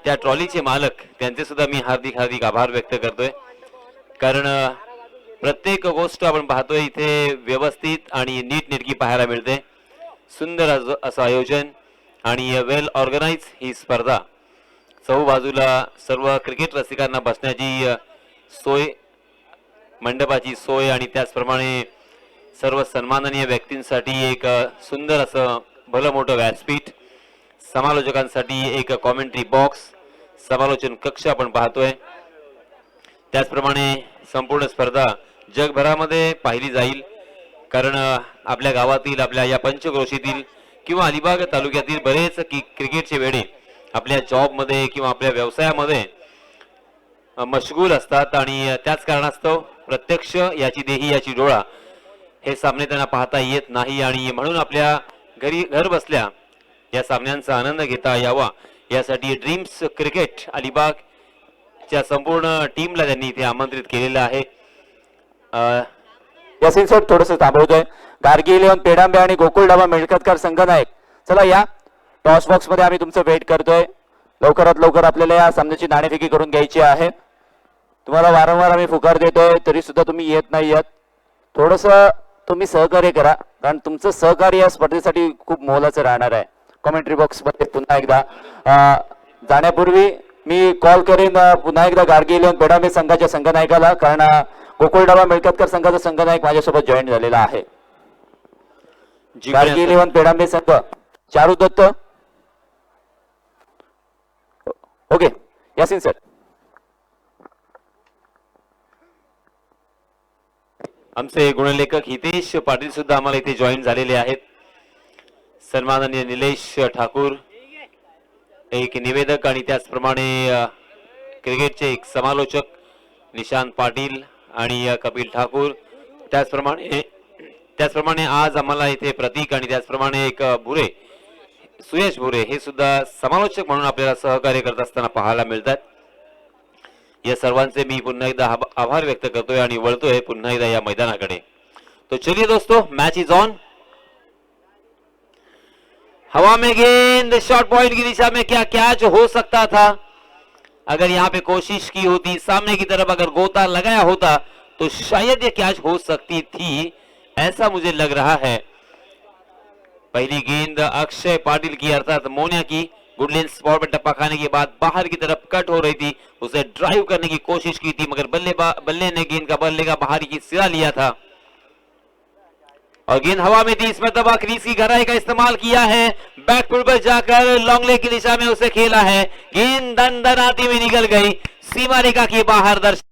Speaker 4: त्या ट्रॉलीचे मालक त्यांचे सुद्धा मी हार्दिक आभार व्यक्त करतोय. कारण प्रत्येक गोष्ट आपण पाहतोय इथे व्यवस्थित आणि नीटनेटकी पाहायला मिळते. सुंदर असं आयोजन आणि वेल ऑर्गनाइज ही स्पर्धा. चहूबाजूला सर्व क्रिकेट रसिकांना बसण्याची सोय, मंडपाची सोय आणि त्याचप्रमाणे सर्व सन्माननीय व्यक्तींसाठी एक सुंदर असं भलं मोठं व्यासपीठ, समालोचकांसाठी एक कॉमेंट्री बॉक्स, समालोचन कक्ष आपण पाहतोय. त्याचप्रमाणे संपूर्ण स्पर्धा जगभरामध्ये पाहिली जाईल. कारण आपल्या गावातील, आपल्या या पंचक्रोशीतील किंवा अलिबाग तालुक्यातील बरेच क्रिकेटचे वेडे आपल्या जॉबमध्ये किंवा आपल्या व्यवसायामध्ये मशगूल असतात आणि त्याच कारणास्तव प्रत्यक्ष याची देही याची डोळा हे सामने त्यांना पाहता येत नाही आणि म्हणून आपल्या घर बसल्या या सामन्यांचा आनंद घेता यावा यासाठी ड्रीम्स क्रिकेट अलिबागच्या संपूर्ण टीमला त्यांनी इथे आमंत्रित केलेलं आहे.
Speaker 3: यासिन सर थोडंसं थांबवतोय. गार्गी इलेव्हन पेडांबे आणि गोकुळ डाबा मिळकतकर संघनायक. चला या टॉस बॉक्स मध्ये आम्ही तुमचं वेट करतोय. लवकरात लवकर आपल्याला या सामन्याची नाणेफेकी करून घ्यायची आहे. तुम्हाला वारंवार आम्ही पुकार देतोय तरी सुद्धा तुम्ही येत नाही येत. थोडस तुम्ही सहकार्य करा, कारण तुमचं सहकार्य या स्पर्धेसाठी खूप मोलाचं राहणार आहे. कॉमेंट्री बॉक्स मध्ये पुन्हा एकदा जाण्यापूर्वी मी कॉल करेन पुन्हा एकदा गार्गी इलेव्हन पेडांबे संघाच्या संघनायकाला, कारण गोकुळ डाबा मिळकतकर संघाचा संघनायक माझ्यासोबत जॉईन झालेला आहे. गार्गी इलेव्हन पेडांबे संघ चारू दत्त. Okay Yasin sir.
Speaker 4: आमचे गुणलेखक हितेश पाटील सुद्धा आम्हाला इथे जॉईन झालेले आहेत. सन्माननीय निलेश ठाकूर एक निवेदक आणि त्याचप्रमाणे क्रिकेटचे एक समालोचक निशांत पाटील आणि कपिल ठाकूर. त्याचप्रमाणे आज आम्हाला इथे प्रतीक आणि त्याचप्रमाणे एक भुरे सुयश भुरे हे सुद्धा समालोचक म्हणून आपल्याला सहकार्य करत असताना पाहायला मिळतात. या सर्वांचे मी पुन्हा एकदा आभार व्यक्त करतोय आणि वळतोय पुन्हा एकदा या मैदानाकडे. तो चलिए दोस्तों, मैच इज ऑन. हवा में गेंद शॉर्ट पॉइंट की दिशा में, क्या कैच हो सकता था अगर यहाँ पे कोशिश की होती, सामने की तरफ अगर गोता लगाया होता तो शायद ये कैच हो सकती थी, ऐसा मुझे लग रहा है. पहली गेंद अक्षय पाटिल की अर्थात मोनिया की गुडलेन स्पॉट पर टप्पा खाने के बाद बाहर की तरफ कट हो रही थी, उसे ड्राइव करने की कोशिश की थी मगर बल्ले ने गेंद का बल्ले का बाहर की सिरा लिया था और गेंद हवा में थी. इसमें तबा क्रीज की गहराई का इस्तेमाल किया है, बैकफुट पर जाकर लॉन्ग लेग की दिशा में उसे खेला है. गेंद दन दन आती हुई निकल गई सीमा रेखा के बाहर. दर्शक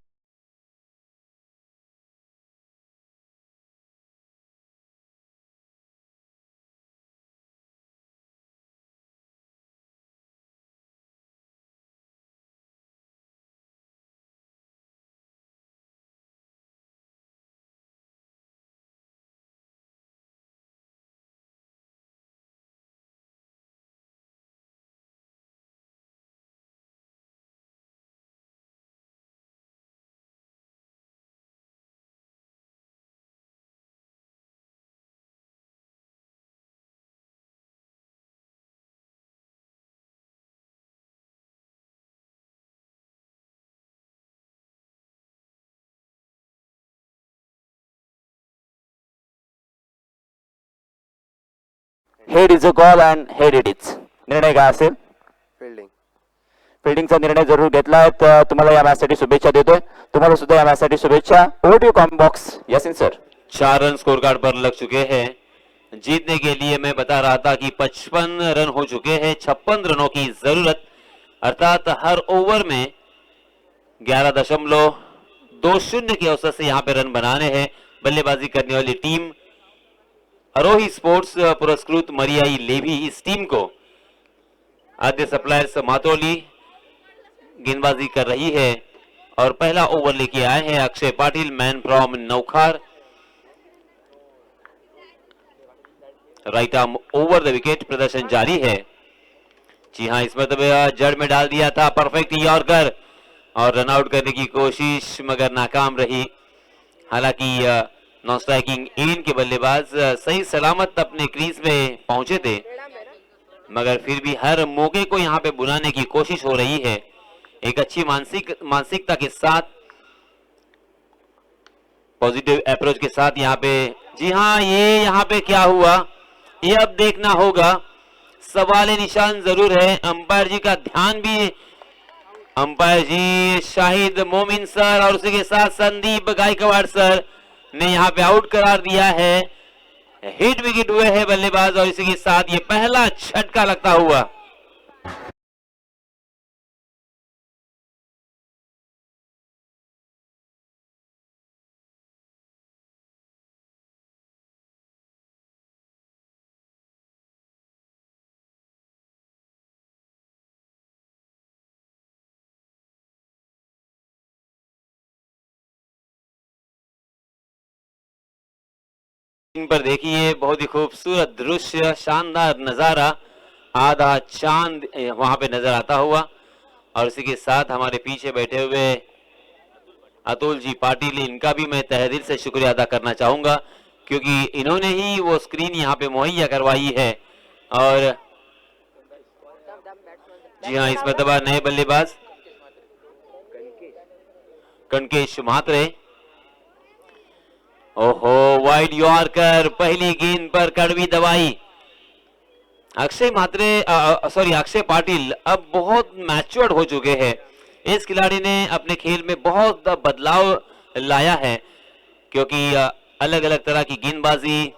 Speaker 3: head is a call and head it is. निर्णय काय असेल? फिल्डिंगचा निर्णय जरूर घेतलाय. तुम्हाला या मॅचसाठी शुभेच्छा देतोय. तुम्हाला सुद्धा या मॅचसाठी शुभेच्छा. Over to comment box Yasin sir.
Speaker 4: 4 run score card पर लग चुके हैं. जीतने के लिए मैं बता रहा था कि 55 रन हो चुके हैं. 56 रनों की जरूरत, अर्थात हर ओवर में 11.20 के औसत से यहाँ पे रन बनाने हैं. बल्लेबाजी करने वाली टीम अरोही स्पोर्ट्स पुरस्कृत मरियाई लेवी, इस टीम को आद्य सप्लायर्स मातोली गेंदबाजी कर रही है और पहला ओवर लेके आए हैं Akshay Patil, man from Naukhar. Right arm over the wicket, प्रदर्शन जारी है. जी हां, इस मरतबा जड़ में डाल दिया था परफेक्ट यॉर्कर और रन आउट करने की कोशिश मगर नाकाम रही. हालांकि नॉन स्ट्राइकिंग एंड के बल्लेबाज सही सलामत अपने क्रीज में पहुंचे थे मगर फिर भी हर मौके को यहां पे बुलाने की कोशिश हो रही है. एक अच्छी मानसिकता के साथ, पॉजिटिव अप्रोच के साथ यहाँ पे. जी हाँ, ये यहाँ पे क्या हुआ ये अब देखना होगा. सवाल निशान जरूर है. अंपायर जी का ध्यान भी, अंपायर जी शाहिद मोमिन सर और उसी के साथ संदीप गायकवाड़ सर ने यहाँ पे आउट करार दिया है. हिट विकेट हुए हैं बल्लेबाज और इसी के साथ ये पहला झटका लगता हुआ. पर देखिए बहुत ही खूबसूरत दृश्य, शानदार नजारा. आधा चांद वहां पे नजर आता हुआ और इसी के साथ हमारे पीछे बैठे हुए अतुल जी पाटिल, इनका भी मैं तहे दिल से शुक्रिया अदा करना चाहूंगा क्योंकि इन्होंने ही वो स्क्रीन यहाँ पे मुहैया करवाई है। और जी हाँ, इस मरतबा नए बल्लेबाज कनकेश म्हात्रे। ओहो, वाइड यॉर्कर, पहली गेंद पर कड़वी दवाई। अक्षय म्हात्रे सॉरी अक्षय पाटिल अब बहुत मैच्योर्ड हो चुके हैं। इस खिलाड़ी ने अपने खेल में बहुत बदलाव लाया है, क्योंकि अलग अलग तरह की गेंदबाजी,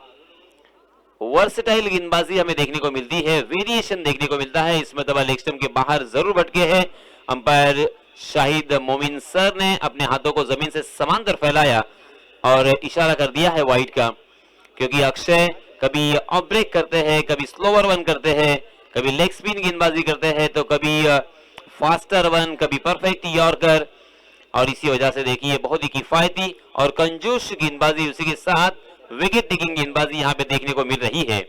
Speaker 4: वर्सेटाइल गेंदबाजी हमें देखने को मिलती है, वेरिएशन देखने को मिलता है। इस मरतबा लेग स्टंप के बाहर जरूर भटके हैं। अंपायर शाहिद मोमिन सर ने अपने हाथों को जमीन से समांतर फैलाया और इशारा कर दिया है वाइड का, क्योंकि अक्षय कभी ऑफ ब्रेक करते हैं, कभी स्लोअर वन करते हैं, कभी लेग स्पिन गेंदबाजी करते हैं, तो कभी फास्टर वन, कभी परफेक्ट यॉर्कर। और इसी वजह से देखिए बहुत ही किफायती और कंजूस गेंदबाजी, उसी के साथ विकेट टेकिंग गेंदबाजी यहाँ पे देखने को मिल रही है।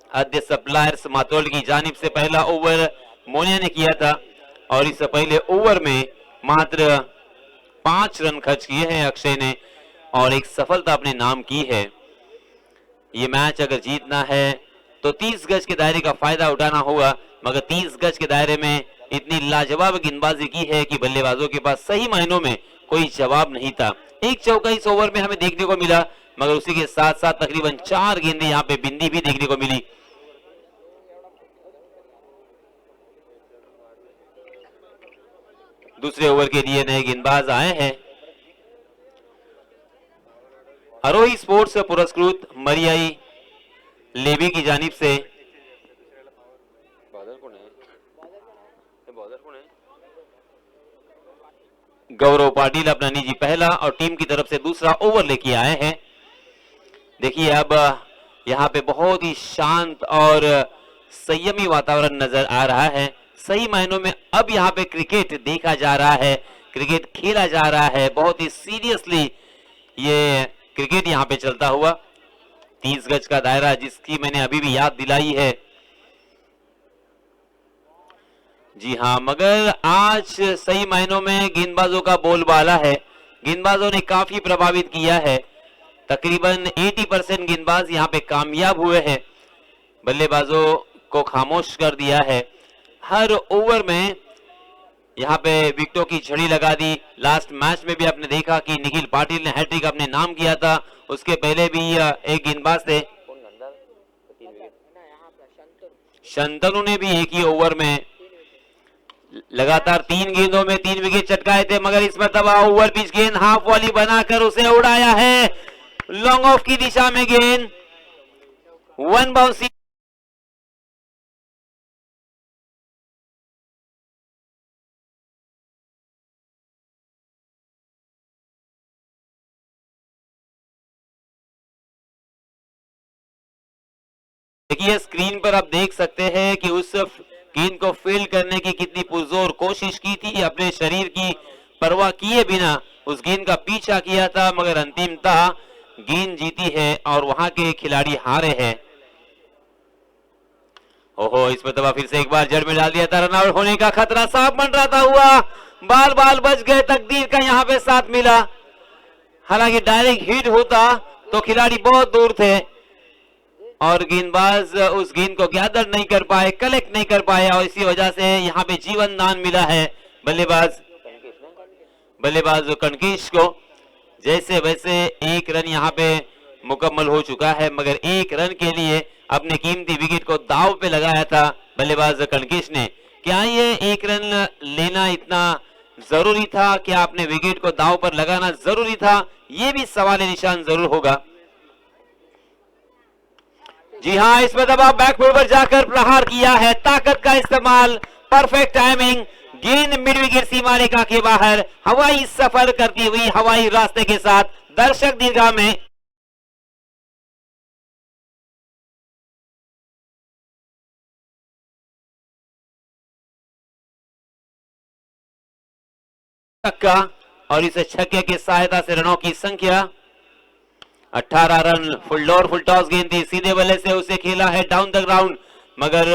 Speaker 4: आद्य सप्लायर्स मातोल की जानिब से पहला ओवर मोनिया ने किया था और इस पहले ओवर में मात्र 5 रन खर्च किए हैं अक्षय ने और एक सफलता अपने नाम की है। ये मैच अगर जीतना है तो 30 गज के दायरे का फायदा उठाना होगा, मगर 30 गज के दायरे में इतनी लाजवाब गेंदबाजी की है कि बल्लेबाजों के पास सही मायनों में कोई जवाब नहीं था। एक चौका इस ओवर में हमें देखने को मिला, मगर उसी के साथ साथ तकरीबन 4 गेंदें यहाँ पे बिंदी भी देखने को मिली। दूसरे ओवर के लिए नए गेंदबाज आए हैं। आरोही स्पोर्ट्स पुरस्कृत मरियाई लेवी की जानिब से गौरव पाटिल अपना निजी पहला और टीम की तरफ से दूसरा ओवर लेके आए हैं। देखिए अब यहाँ पे बहुत ही शांत और संयमी वातावरण नजर आ रहा है। सही मायनों में अब यहाँ पे क्रिकेट देखा जा रहा है, क्रिकेट खेला जा रहा है, बहुत ही सीरियसली ये क्रिकेट यहाँ पे चलता हुआ। 30 गज का दायरा जिसकी मैंने अभी भी याद दिलाई है। जी हाँ, मगर आज सही मायनों में गेंदबाजों का बोलबाला है। गेंदबाजों ने काफी प्रभावित किया है। तकरीबन 80% गेंदबाज यहाँ पे कामयाब हुए हैं, बल्लेबाजों को खामोश कर दिया है। हर ओवर में यहाँ पे विकेटों की झड़ी लगा दी। लास्ट मैच में भी आपने देखा कि निखिल पाटिल ने हैट्रिक अपने नाम किया था, उसके पहले भी एक गेंदबाज थे शंतनु ने भी एक ही ओवर में लगातार 3 गेंदों में 3 विकेट चटकाए थे, मगर इस मरतबा ओवर पिच गेंद हाफ वाली बनाकर उसे उड़ाया है। लॉन्ग ऑफ की दिशा में गेंद, 1 बाउंसी। देखिए स्क्रीन पर आप देख सकते हैं कि उस गेंद को फील्ड करने की कितनी पुरजोर कोशिश की थी, अपने शरीर की परवाह किए बिना उस गेंद का पीछा किया था, मगर अंतिमतः गेंद जीती है और वहां के खिलाड़ी हारे हैं। ओहो, इस पर फिर से एक बार जड़ में डाल दिया था। रनआउट होने का खतरा साफ मंडराता हुआ, बाल बाल बच गए, तकदीर का यहाँ पे साथ मिला। हालांकि डायरेक्ट हिट होता तो खिलाड़ी बहुत दूर थे और गेंदबाज उस गेंद को गैदर नहीं कर पाए, कलेक्ट नहीं कर पाए और इसी वजह से यहाँ पे जीवन दान मिला है बल्लेबाज कनकेश को। जैसे वैसे 1 रन यहाँ पे मुकम्मल हो चुका है, मगर 1 रन के लिए अपने कीमती विकेट को दाव पे लगाया था बल्लेबाज कनकेश ने। क्या ये 1 रन लेना इतना जरूरी था? क्या अपने विकेट को दाव पर लगाना जरूरी था? ये भी सवाल निशान जरूर होगा। जी हाँ, इसमें दबाव बैकफुट पर जाकर प्रहार किया है, ताकत का इस्तेमाल, परफेक्ट टाइमिंग, गेंद मिड विकेट सीमा रेखा के बाहर हवाई सफर करती हुई हवाई रास्ते के साथ दर्शक दीर्घा में छक्का और इस छक्के की सहायता से रनों की संख्या 18 रन। फुल टॉस गेंद थी, सीधे बल्ले से उसे खेला है down the ground, Magar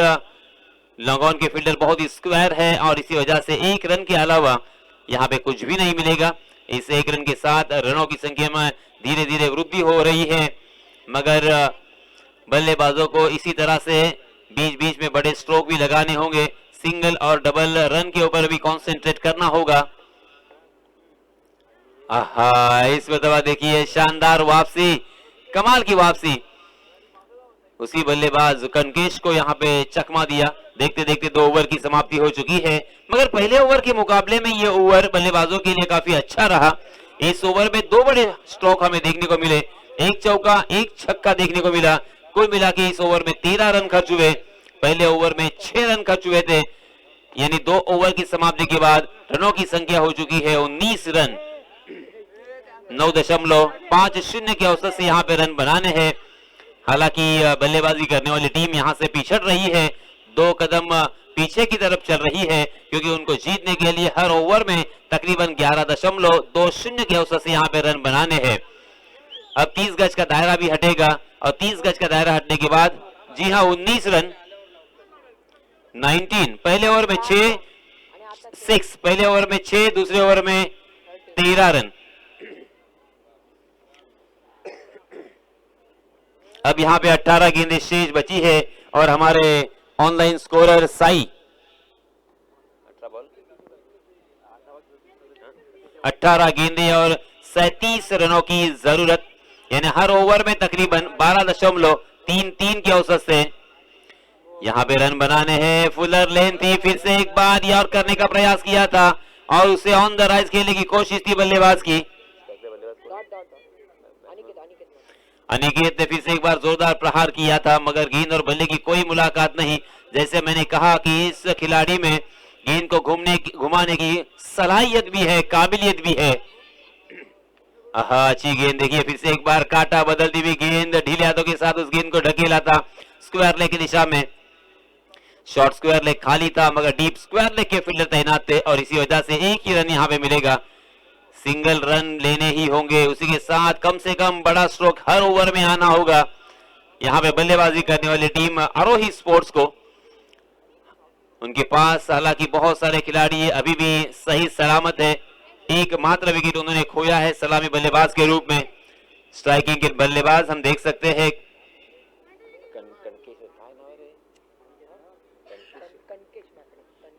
Speaker 4: long on K fielder बहुत ही स्क्वायर है और इसी वजह से 1 रन के अलावा यहाँ पे कुछ भी नहीं मिलेगा। इस 1 रन के साथ रनों की संख्या में धीरे धीरे वृद्धि हो रही है, मगर बल्लेबाजों को इसी तरह से बीच बीच में बड़े स्ट्रोक भी लगाने होंगे, सिंगल और डबल रन के ऊपर भी कंसंट्रेट करना होगा। आहा, इस मरतबा देखिए शानदार वापसी, कमाल की वापसी, उसी बल्लेबाज कनकेश को यहाँ पे चकमा दिया। देखते देखते 2 ओवर की समाप्ति हो चुकी है, मगर पहले ओवर के मुकाबले में ये ओवर बल्लेबाजों के लिए काफी अच्छा रहा। इस ओवर में 2 बड़े स्ट्रोक हमें देखने को मिले, 1 चौका 1 छक्का देखने को मिला। कुल मिला के इस ओवर में 13 रन खर्च हुए, पहले ओवर में 6 रन खर्च हुए थे, यानी 2 ओवर की समाप्ति के बाद रनों की संख्या हो चुकी है 19 रन। 9.50 के औसत से यहाँ पे रन बनाने हैं। हालांकि बल्लेबाजी करने वाली टीम यहाँ से पिछड़ रही है, 2 कदम पीछे की तरफ चल रही है, क्योंकि उनको जीतने के लिए हर ओवर में तकरीबन 11.20 के औसत से यहाँ पे रन बनाने हैं। अब 30 गज का दायरा भी हटेगा, और 30 गज का दायरा हटने के बाद जी हाँ 19 रन, 19 पहले ओवर में 6 पहले ओवर में 6, दूसरे ओवर में 13 रन। अब यहाँ पे 18 गेंदें शेष बची है, और हमारे ऑनलाइन स्कोरर साई 18 गेंदें और 37 रनों की जरूरत, यानी हर ओवर में तकरीबन 12.33 के औसत से यहाँ पे रन बनाने हैं। फुलर लेन थी, फिर से एक बार यॉर्क करने का प्रयास किया था, और उसे ऑन द राइज खेलने की कोशिश थी बल्लेबाज की। अनिकेत ने फिर से एक बार जोरदार प्रहार किया था, मगर गेंद और बल्ले की कोई मुलाकात नहीं। जैसे मैंने कहा कि इस खिलाड़ी में गेंद को घुमाने की सलाहियत भी है, काबिलियत भी है। आहा, अच्छी गेंद देखिए, फिर से एक बार काटा बदलती हुई गेंद, ढीले हाथों के साथ उस गेंद को ढकेला था स्क्वायर लेग की दिशा में। शॉर्ट स्क्वायर लेग खाली था, मगर डीप स्क्वायर लेग के फील्डर तैनात थे, और इसी वजह से एक ही रन यहाँ पे मिलेगा। सिंगल रन लेने ही होंगे, उसी के साथ कम से कम बड़ा स्ट्रोक हर ओवर में आना होगा। यहाँ पे बल्लेबाजी करने वाली टीम आरोही स्पोर्ट्स को, उनके पास हालांकि बहुत सारे खिलाड़ी अभी भी सही सलामत है, एकमात्र विकेट उन्होंने खोया है सलामी बल्लेबाज के रूप में। स्ट्राइकिंग के बल्लेबाज हम देख सकते हैं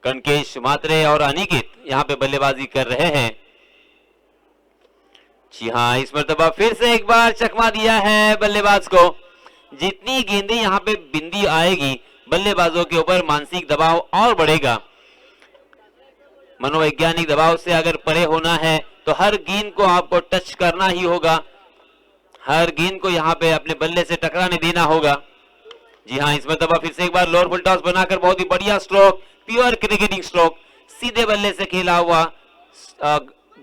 Speaker 4: कनकेश मात्रे और अनिकेत यहाँ पे बल्लेबाजी कर रहे हैं। जी हाँ, इस मरतबा फिर से एक बार चकमा दिया है बल्लेबाज को। जितनी गेंदें यहाँ पे बिंदी आएगी, बल्लेबाजों के ऊपर मानसिक दबाव और बढ़ेगा। मनोवैज्ञानिक दबाव से अगर परे होना है तो हर गेंद को आपको टच करना ही होगा, हर गेंद को यहाँ पे अपने बल्ले से टकराने देना होगा। जी हाँ, इस मरतबा फिर से एक बार लोअर फुल टॉस बनाकर बहुत ही बढ़िया स्ट्रोक, प्योर क्रिकेटिंग स्ट्रोक, सीधे बल्ले से खेला हुआ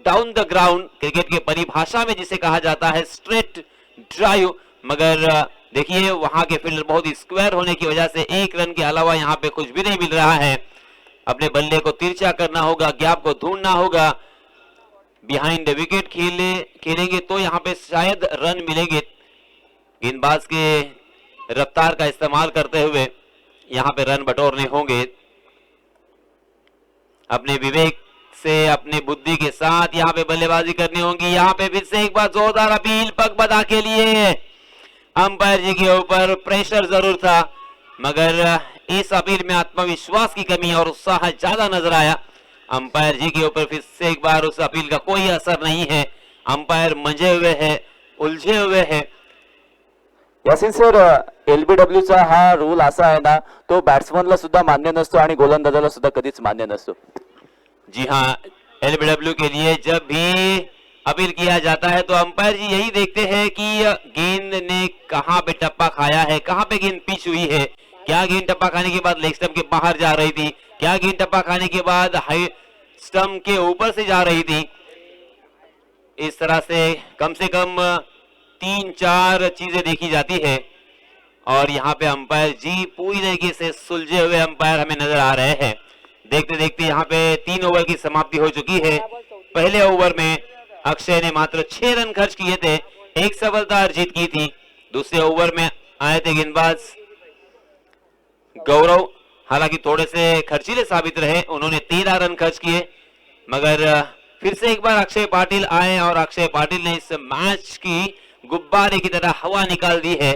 Speaker 4: डाउन द ग्राउंड, क्रिकेट की परिभाषा में जिसे कहा जाता है स्ट्रेट ड्राइव। मगर देखिए वहां के फील्डर बहुत ही स्क्वायर होने की वजह से 1 रन के अलावा यहाँ पे कुछ भी नहीं मिल रहा है। अपने बल्ले को तिरछा करना होगा, गैप को ढूंढना होगा, बिहाइंड विकेट खेलेंगे तो यहाँ पे शायद रन मिलेंगे। गेंदबाज के रफ्तार का इस्तेमाल करते हुए यहाँ पे रन बटोरने होंगे। अपने विवेक से, अपनी बुद्धि के साथ यहाँ पे बल्लेबाजी करनी होगी। यहाँ पे फिर से एक बार जोरदार अपील पगबदा के लिए। अंपायर जी के ऊपर प्रेशर जरूर था, मगर इस अपील में आत्मविश्वास की कमी और उत्साह ज्यादा नजर आया। अंपायर जी के ऊपर फिर से एक बार उस अपील का कोई असर नहीं है। अंपायर मंजे हुए है, उलझे हुए है।
Speaker 3: यासिन सर, LBW हा रूल असा आहे ना, तो बॅट्समनला सुद्धा मान्य नसतो आणि गोलंदाजाला सुद्धा कधीच मान्य नसतो।
Speaker 4: जी हाँ, LBW के लिए जब भी अपील किया जाता है तो अंपायर जी यही देखते हैं कि गेंद ने कहां पे टप्पा खाया है, कहां पे गेंद पिच हुई है। क्या गेंद टप्पा खाने के बाद लेग स्टंप के बाहर जा रही थी, क्या गेंद टप्पा खाने के बाद हाई स्टंप के ऊपर से जा रही थी। इस तरह से कम 3-4 चीजें देखी जाती है, और यहाँ पे अंपायर जी पूरी तरीके से सुलझे हुए अंपायर हमें नजर आ रहे हैं। देखते देखते यहाँ पे 3 ओवर की समाप्ति हो चुकी है। पहले ओवर में अक्षय ने मात्र 6 रन खर्च किए थे, 1 सफलता अर्जित की थी। दूसरे ओवर में आए थे गेंदबाज गौरव, हालांकि थोड़े से खर्चीले साबित रहे, उन्होंने 13 रन खर्च किए, मगर फिर से एक बार अक्षय पाटिल आए और अक्षय पाटिल ने इस मैच की गुब्बारे की तरह हवा निकाल दी है,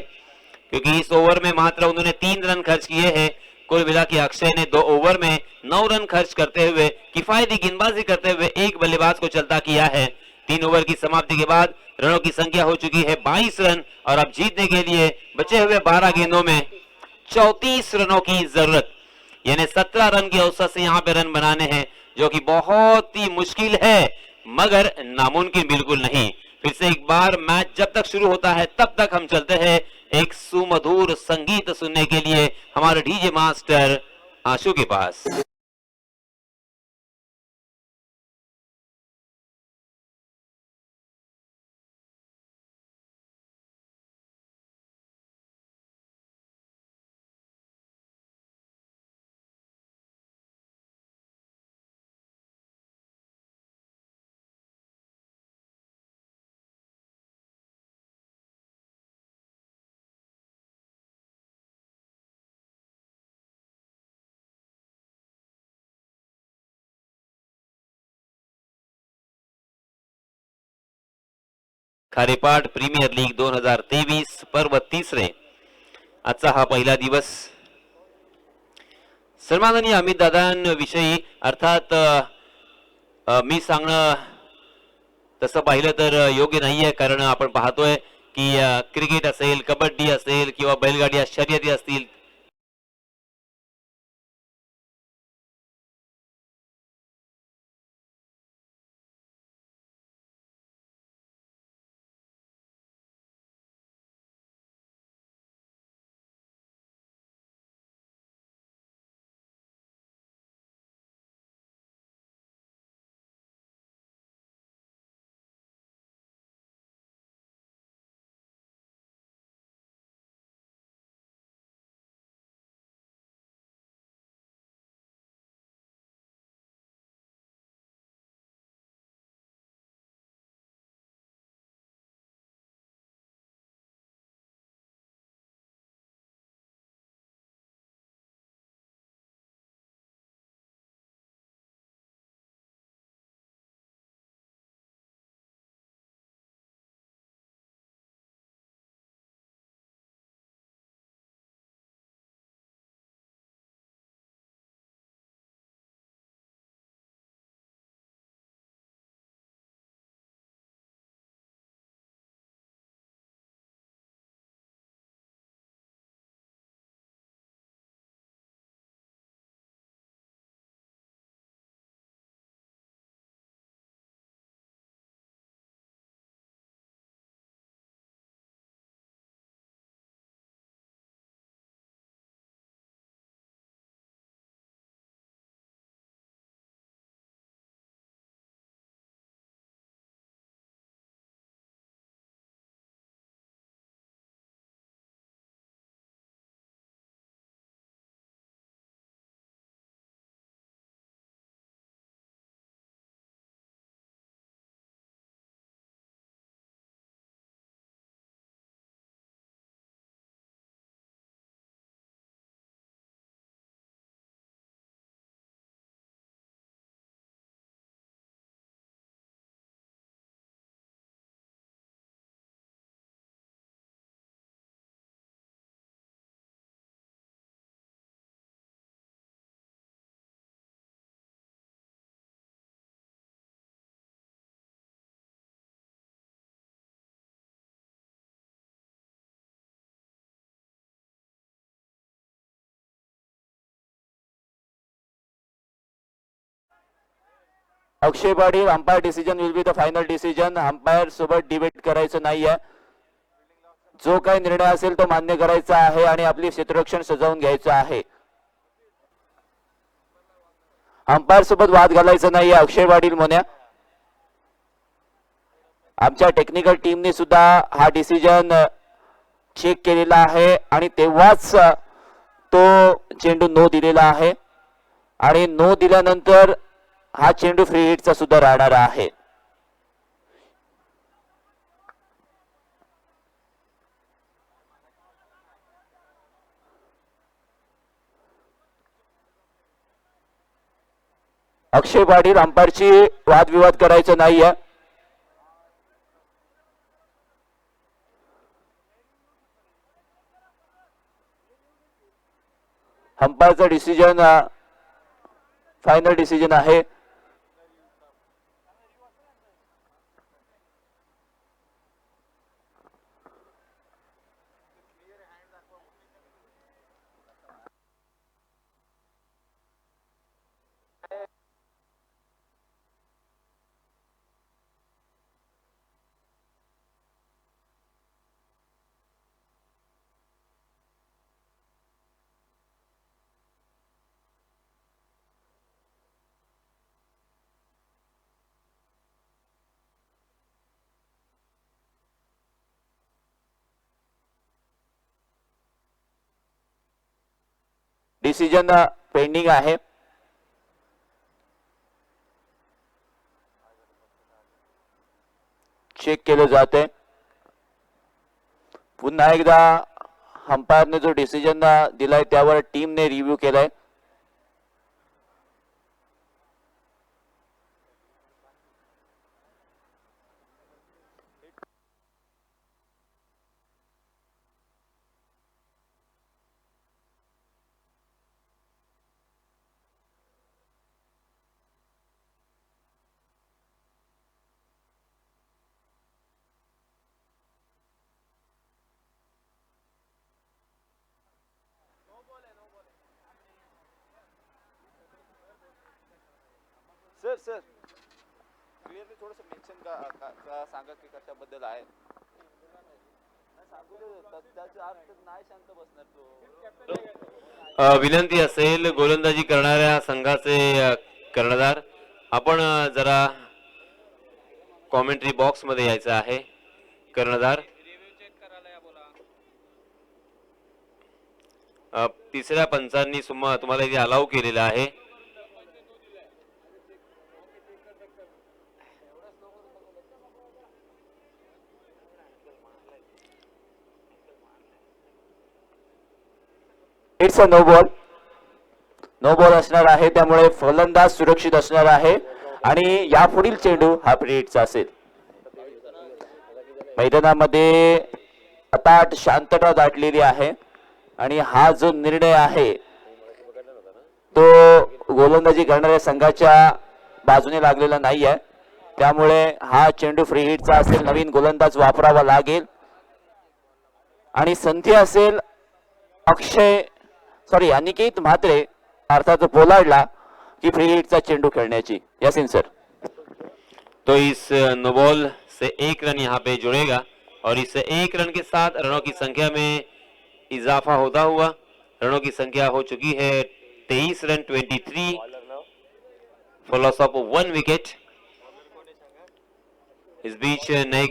Speaker 4: क्योंकि इस ओवर में मात्र उन्होंने 3 रन खर्च किए हैं। कुल मिला के अक्षय ने 2 ओवर में 9 रन खर्च करते हुए किफायती गेंदबाजी करते हुए एक बल्लेबाज को चलता किया है। 3 ओवर की समाप्ति के बाद रनों की संख्या हो चुकी है 22 रन और अब जीतने के लिए बचे हुए 12 गेंदों में 34 रनों की जरूरत, यानी 17 रन की औसत से यहाँ पे रन बनाने हैं, जो कि बहुत ही मुश्किल है मगर नामुमकिन बिल्कुल नहीं। फिर से एक बार मैच जब तक शुरू होता है तब तक हम चलते हैं एक सुमधुर संगीत सुनने के लिए हमारे डीजे मास्टर आशु के पास। खारेपाट प्रीमियर लीग 2023 पर्व तिसरे, आजचा हा पहिला दिवस। सन्माननीय अमित दादांविषयी अर्थात मी सांगणं तसं पाहिलं तर योग्य नाहीये, कारण आपण पाहतोय की क्रिकेट असेल, कबड्डी असेल किंवा बैलगाडी शर्यती असतील,
Speaker 3: Akshay Patil, umpire decision will be the final decision. Umpire सोबत डिबेट करायचं नाहीये. जो काही निर्णय असेल तो मान्य करायचा आहे आणि आपली क्षेत्ररक्षण सजावून घ्यायचं आहे. अंपायर सोबत वाद घालायचा नाहीये. अक्षय पाटील मोन्या, आमच्या टेक्निकल टीमने सुद्धा हा डिसिजन चेक केलेला आहे आणि तेव्हाच तो चेंडू नो दिलेला आहे आणि नो दिल्यानंतर हा चेंडू फ्री हिटचा सुद्धा राहणार आहे. अक्षय पाटील अंपायरची वादविवाद करायचं नाहीये. अंपायरचा डिसिजन फायनल डिसिजन आहे. डिसिजन पेंडिंग आहे. चेक केलं जाते. पुन्हा एकदा अंपायरने जो डिसिजन दिलाय त्यावर टीमने रिव्ह्यू केलाय.
Speaker 5: सर सर क्लिअरली थोडंसं मेन्शन का सांगा की कशाबद्दल आहे. त्याचा अर्थ नाही शांत बसणार तो.
Speaker 4: विनंती असेल गोलंदाजी करणाऱ्या संघाचे कर्णधार आपण जरा कॉमेंट्री बॉक्स मध्ये यायचं आहे. कर्णधार तिसऱ्या पंचांनी तुम्हाला इथे अलाउ केलेलं आहे.
Speaker 3: It's a no ball. No ball असणार आहे त्यामुळे फलंदाज सुरक्षित असणार आहे आणि यापुढील चेंडू हा फ्री हिटचा असेल. मैदानामध्ये अताट शांतता दाटलेली आहे आणि हा जो निर्णय आहे तो गोलंदाजी करणाऱ्या संघाच्या बाजूने लागलेला नाही आहे. त्यामुळे हा चेंडू फ्री हिटचा असेल. नवीन गोलंदाज वापरावा लागेल आणि संधी असेल अनिकेत म्हात्रे अर्थात पोलार्डला की फ्री हिटचा चेंडू खेळण्याची. यासीन सर.
Speaker 4: तो इस नो बॉल से एक रन यहाँ पे जुड़ेगा और इस एक रन के साथ रनों की संख्या में इजाफा होता हुआ रनों की संख्या हो चुकी है 23 run 23 for loss of 1 wicket. Is beach नए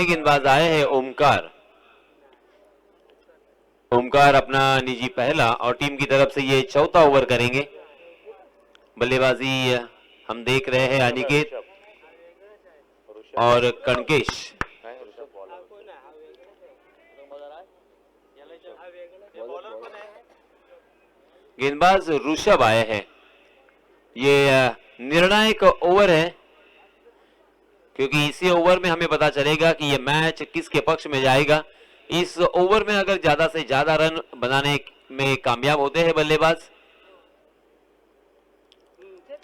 Speaker 4: गेंदबाज आए हैं ओमकार. ओमकार अपना निजी पहला और टीम की तरफ से ये चौथा ओवर करेंगे. बल्लेबाजी हम देख रहे हैं अनिकेत और कणकेश. गेंदबाज ऋषभ आए हैं. ये निर्णायक ओवर है क्योंकि इसी ओवर में हमें पता चलेगा कि ये मैच किसके पक्ष में जाएगा. इस ओवर में अगर ज्यादा से ज्यादा रन बनाने में कामयाब होते हैं बल्लेबाज.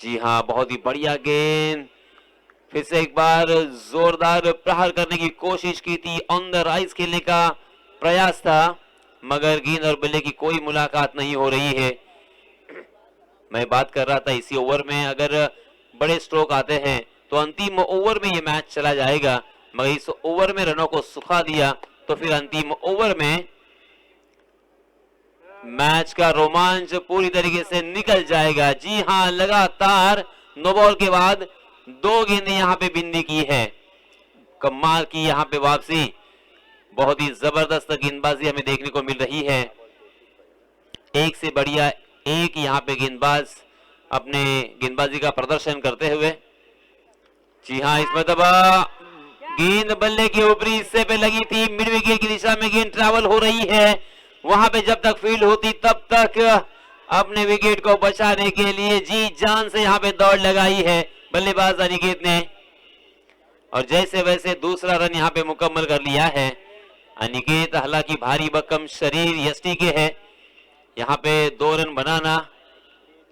Speaker 4: जी हाँ, बहुत ही बढ़िया गेंद. फिर से एक बार जोरदार प्रहार करने की कोशिश की थी. ऑन द राइज खेलने का प्रयास था मगर गेंद और बल्ले की कोई मुलाकात नहीं हो रही है. मैं बात कर रहा था इसी ओवर में अगर बड़े स्ट्रोक आते हैं तो अंतिम ओवर में ये मैच चला जाएगा मगर इस ओवर में रनों को सुखा दिया तो फिर अंतिम ओवर में मैच का रोमांच पूरी तरीके से निकल जाएगा. जी हां, लगातार नो बॉल के बाद 2 गेंदें यहां पे बिंदी की है. कमाल की यहां पे वापसी. बहुत ही जबरदस्त गेंदबाजी हमें देखने को मिल रही है. एक से बढ़िया एक यहां पे गेंदबाज अपने गेंदबाजी का प्रदर्शन करते हुए. जी हां, इसमें दबा गेंद बल्ले के ऊपरी हिस्से पे लगी थी. मिड विकेट की दिशा में गेंद ट्रैवल हो रही है. वहां पे जब तक फील्ड होती तब तक अपने विकेट को बचाने के लिए जी जान से यहाँ पे दौड़ लगाई है बल्लेबाज अनिकेत ने, और जैसे वैसे दूसरा रन यहाँ पे मुकम्मल कर लिया है अनिकेत। हालांकि भारी भरकम शरीर यष्टि के है, यहाँ पे 2 रन बनाना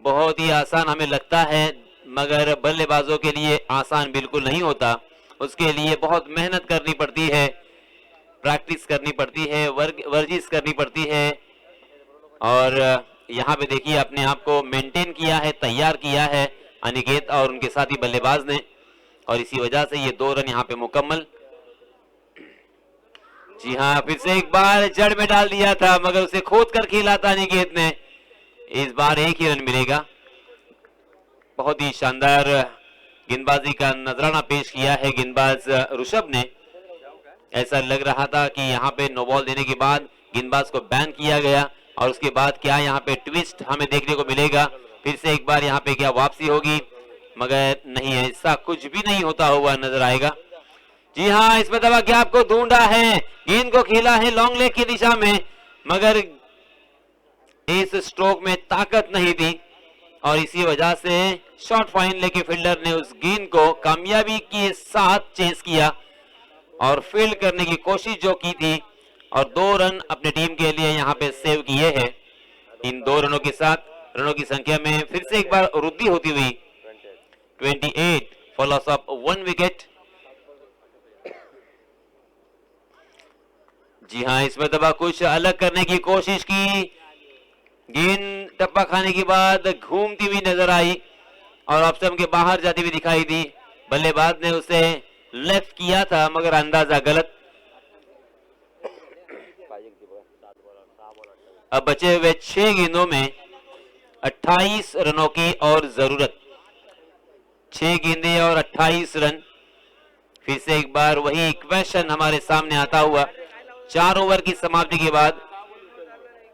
Speaker 4: बहुत ही आसान हमें लगता है, मगर बल्लेबाजों के लिए आसान बिल्कुल नहीं होता। उसके लिए बहुत मेहनत करनी पड़ती है, प्रैक्टिस करनी पड़ती है, वर्जिश करनी पड़ती है, और यहाँ पे देखिए अपने आप को मेंटेन किया है, तैयार किया है अनिकेत और उनके साथी बल्लेबाज ने, और इसी वजह से ये 2 रन यहाँ पे मुकम्मल। जी हाँ, फिर से एक बार जड़ में डाल दिया था मगर उसे खोद कर खेला था अनिकेत ने। इस बार 1 ही रन मिलेगा। बहुत ही शानदार गेंदबाजी का नजराना पेश किया है गेंदबाज ऋषभ ने। ऐसा लग रहा था कि यहाँ पे नो बॉल देने के बाद गेंदबाज को बैन किया गया, और उसके बाद क्या यहाँ पे ट्विस्ट हमें देखने को मिलेगा, फिर से एक बार यहाँ पे क्या वापसी होगी, मगर नहीं, ऐसा कुछ भी नहीं होता हुआ नजर आएगा। जी हाँ, इसमें दबा के आपको ढूंढा है, गेंद को खेला है लॉन्ग लेग की दिशा में, मगर इस स्ट्रोक में ताकत नहीं थी, और इसी वजह से शॉर्ट फाइन लेके फील्डर ने उस गेंद को कामयाबी के साथ चेस किया और फील्ड करने की कोशिश जो की थी, और 2 रन अपने टीम के लिए यहाँ पे सेव किए हैं। इन 2 रनों के साथ रनों की संख्या में फिर से एक बार वृद्धि होती हुई 28 फॉर लॉस ऑफ 1 विकेट। जी हाँ, इसमें दबा कुछ अलग करने की कोशिश की, गेंद टप्पा खाने के बाद घूमती हुई नजर आई और ऑफ स्टंप के बाहर जाती हुई दिखाई दी। बल्लेबाज ने उसे लेफ्ट किया था मगर अंदाजा गलत। अब बचे हुए 6 गेंदों में 28 रनों की और जरूरत, 6 गेंदें और 28 रन। फिर से एक बार वही क्वेश्चन हमारे सामने आता हुआ, 4 ओवर की समाप्ति के बाद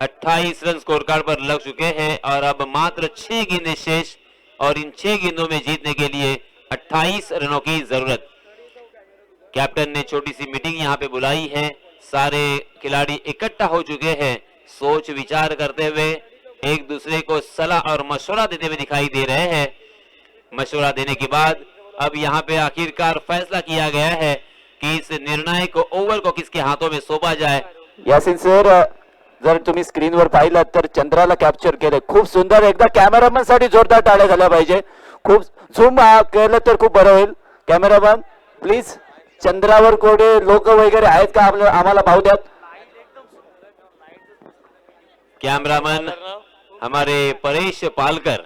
Speaker 4: 28 रन स्कोर कार्ड पर लग चुके हैं और अब मात्र 6 गेंदें शेष, और इन 6 गेंदों में जीतने के लिए 28 रनों की जरूरत। कैप्टन ने छोटी सी मीटिंग यहाँ पे बुलाई है, सारे खिलाड़ी इकट्ठा हो चुके हैं, सोच विचार करते हुए एक दूसरे को सलाह और मशवरा देते हुए दिखाई दे रहे हैं। मशवरा देने के बाद अब यहाँ पे आखिरकार फैसला किया गया है कि इस निर्णायक को ओव्हर को किसके हाथों में सौंपा जाए।
Speaker 3: यासिन सर, जर तुम्ही स्क्रीनवर पाहिलं तर चंद्राला कॅप्चर केले, खूप सुंदर, एकदा कॅमेरामॅन साठी जोरदार टाळ्या झाल्या पाहिजे, खूप झूम केलं तर खूप बरं होईल। कॅमेरामॅन प्लीज, चंद्रावर कोडे लोक वगैरे आहेत का, आम्हाला पाहू द्यात।
Speaker 4: कैमरामैन हमारे परेश पालकर,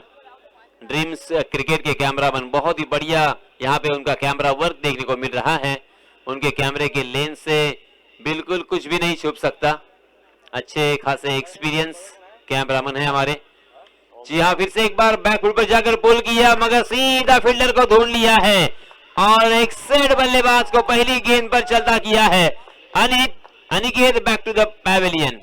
Speaker 4: ड्रीम्स क्रिकेट के कैमरामैन, बहुत ही बढ़िया यहाँ पे उनका कैमरा वर्क देखने को मिल रहा है। उनके कैमरे के लेंस से बिल्कुल कुछ भी नहीं छुप सकता, अच्छे खासे एक्सपीरियंस कैमरामैन है हमारे। जी हाँ, फिर से एक बार बैकफुट पर जाकर पुल किया मगर सीधा फील्डर को ढूंढ लिया है और एक सेट बल्लेबाज को पहली गेंद पर चलता किया है। Aniket back to the pavilion.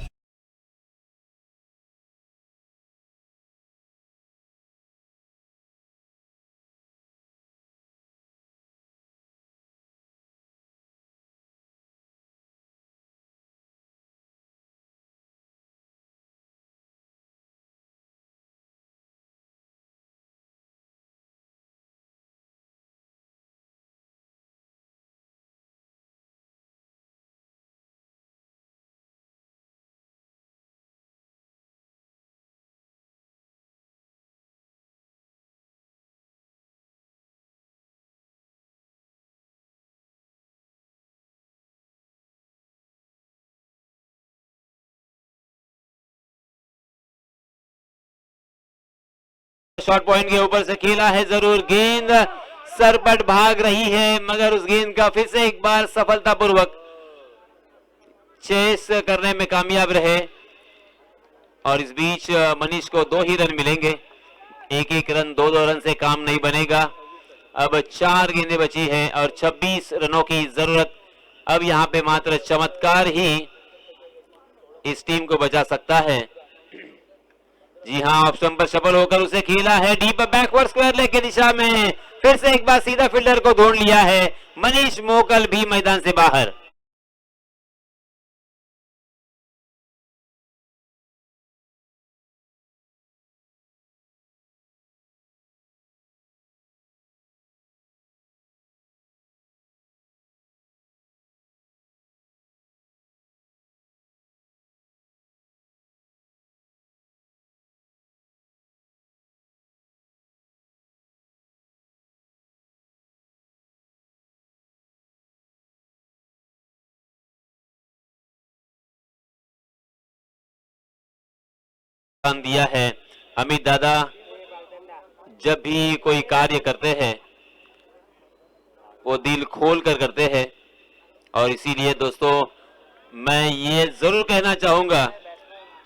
Speaker 4: Short point के ऊपर से खेला है जरूर, गेंद सरपट भाग रही है मगर उस गेंद का फिर से एक बार सफलतापूर्वक चेस करने में कामयाब रहे। और इस बीच मनीष को 2 ही रन मिलेंगे, 1-1 रन 2-2 रन से काम नहीं बनेगा। अब 4 गेंदें बची हैं और 26 रनों की जरूरत। अब यहां पे मात्र चमत्कार ही इस टीम को बचा सकता है। जी हाँ, ऑप्शन पर सफल होकर उसे खेला है डीप बैकवर्ड स्क्वायर लेग की दिशा में, फिर से एक बार सीधा फील्डर को ढूंढ लिया है। मनीष मोकल भी मैदान से बाहर। काम दिया है। अमित दादा जब भी कोई कार्य करते हैं वो दिल खोल कर करते हैं, और इसीलिए दोस्तों मैं ये जरूर कहना चाहूंगा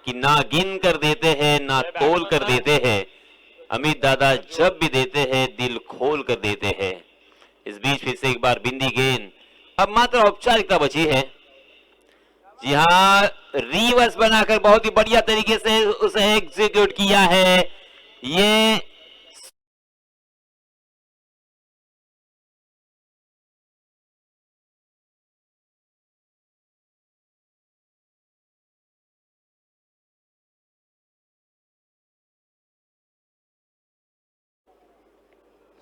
Speaker 4: कि ना गिन कर देते हैं ना तोल कर देते हैं, अमित दादा जब भी देते हैं दिल खोल कर देते हैं। इस बीच फिर से एक बार बिंदी गेंद, अब मात्र औपचारिकता बची है। जी हाँ, रिवर्स बनाकर बहुत ही बढ़िया तरीके से उसे एग्जीक्यूट किया है। ये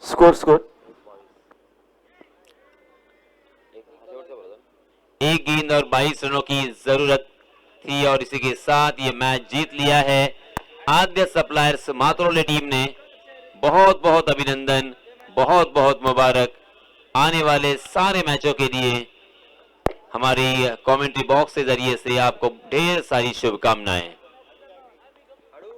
Speaker 3: स्कोर स्कोर
Speaker 4: एक गेंद और 22 रनों की जरूरत थी और इसी के साथ ये मैच जीत लिया है आद्य सप्लायर्स मातरोले टीम ने। बहुत बहुत अभिनंदन, बहुत बहुत मुबारक। आने वाले सारे मैचों के लिए हमारी कमेंट्री बॉक्स के जरिए से आपको ढेर सारी शुभकामनाएं।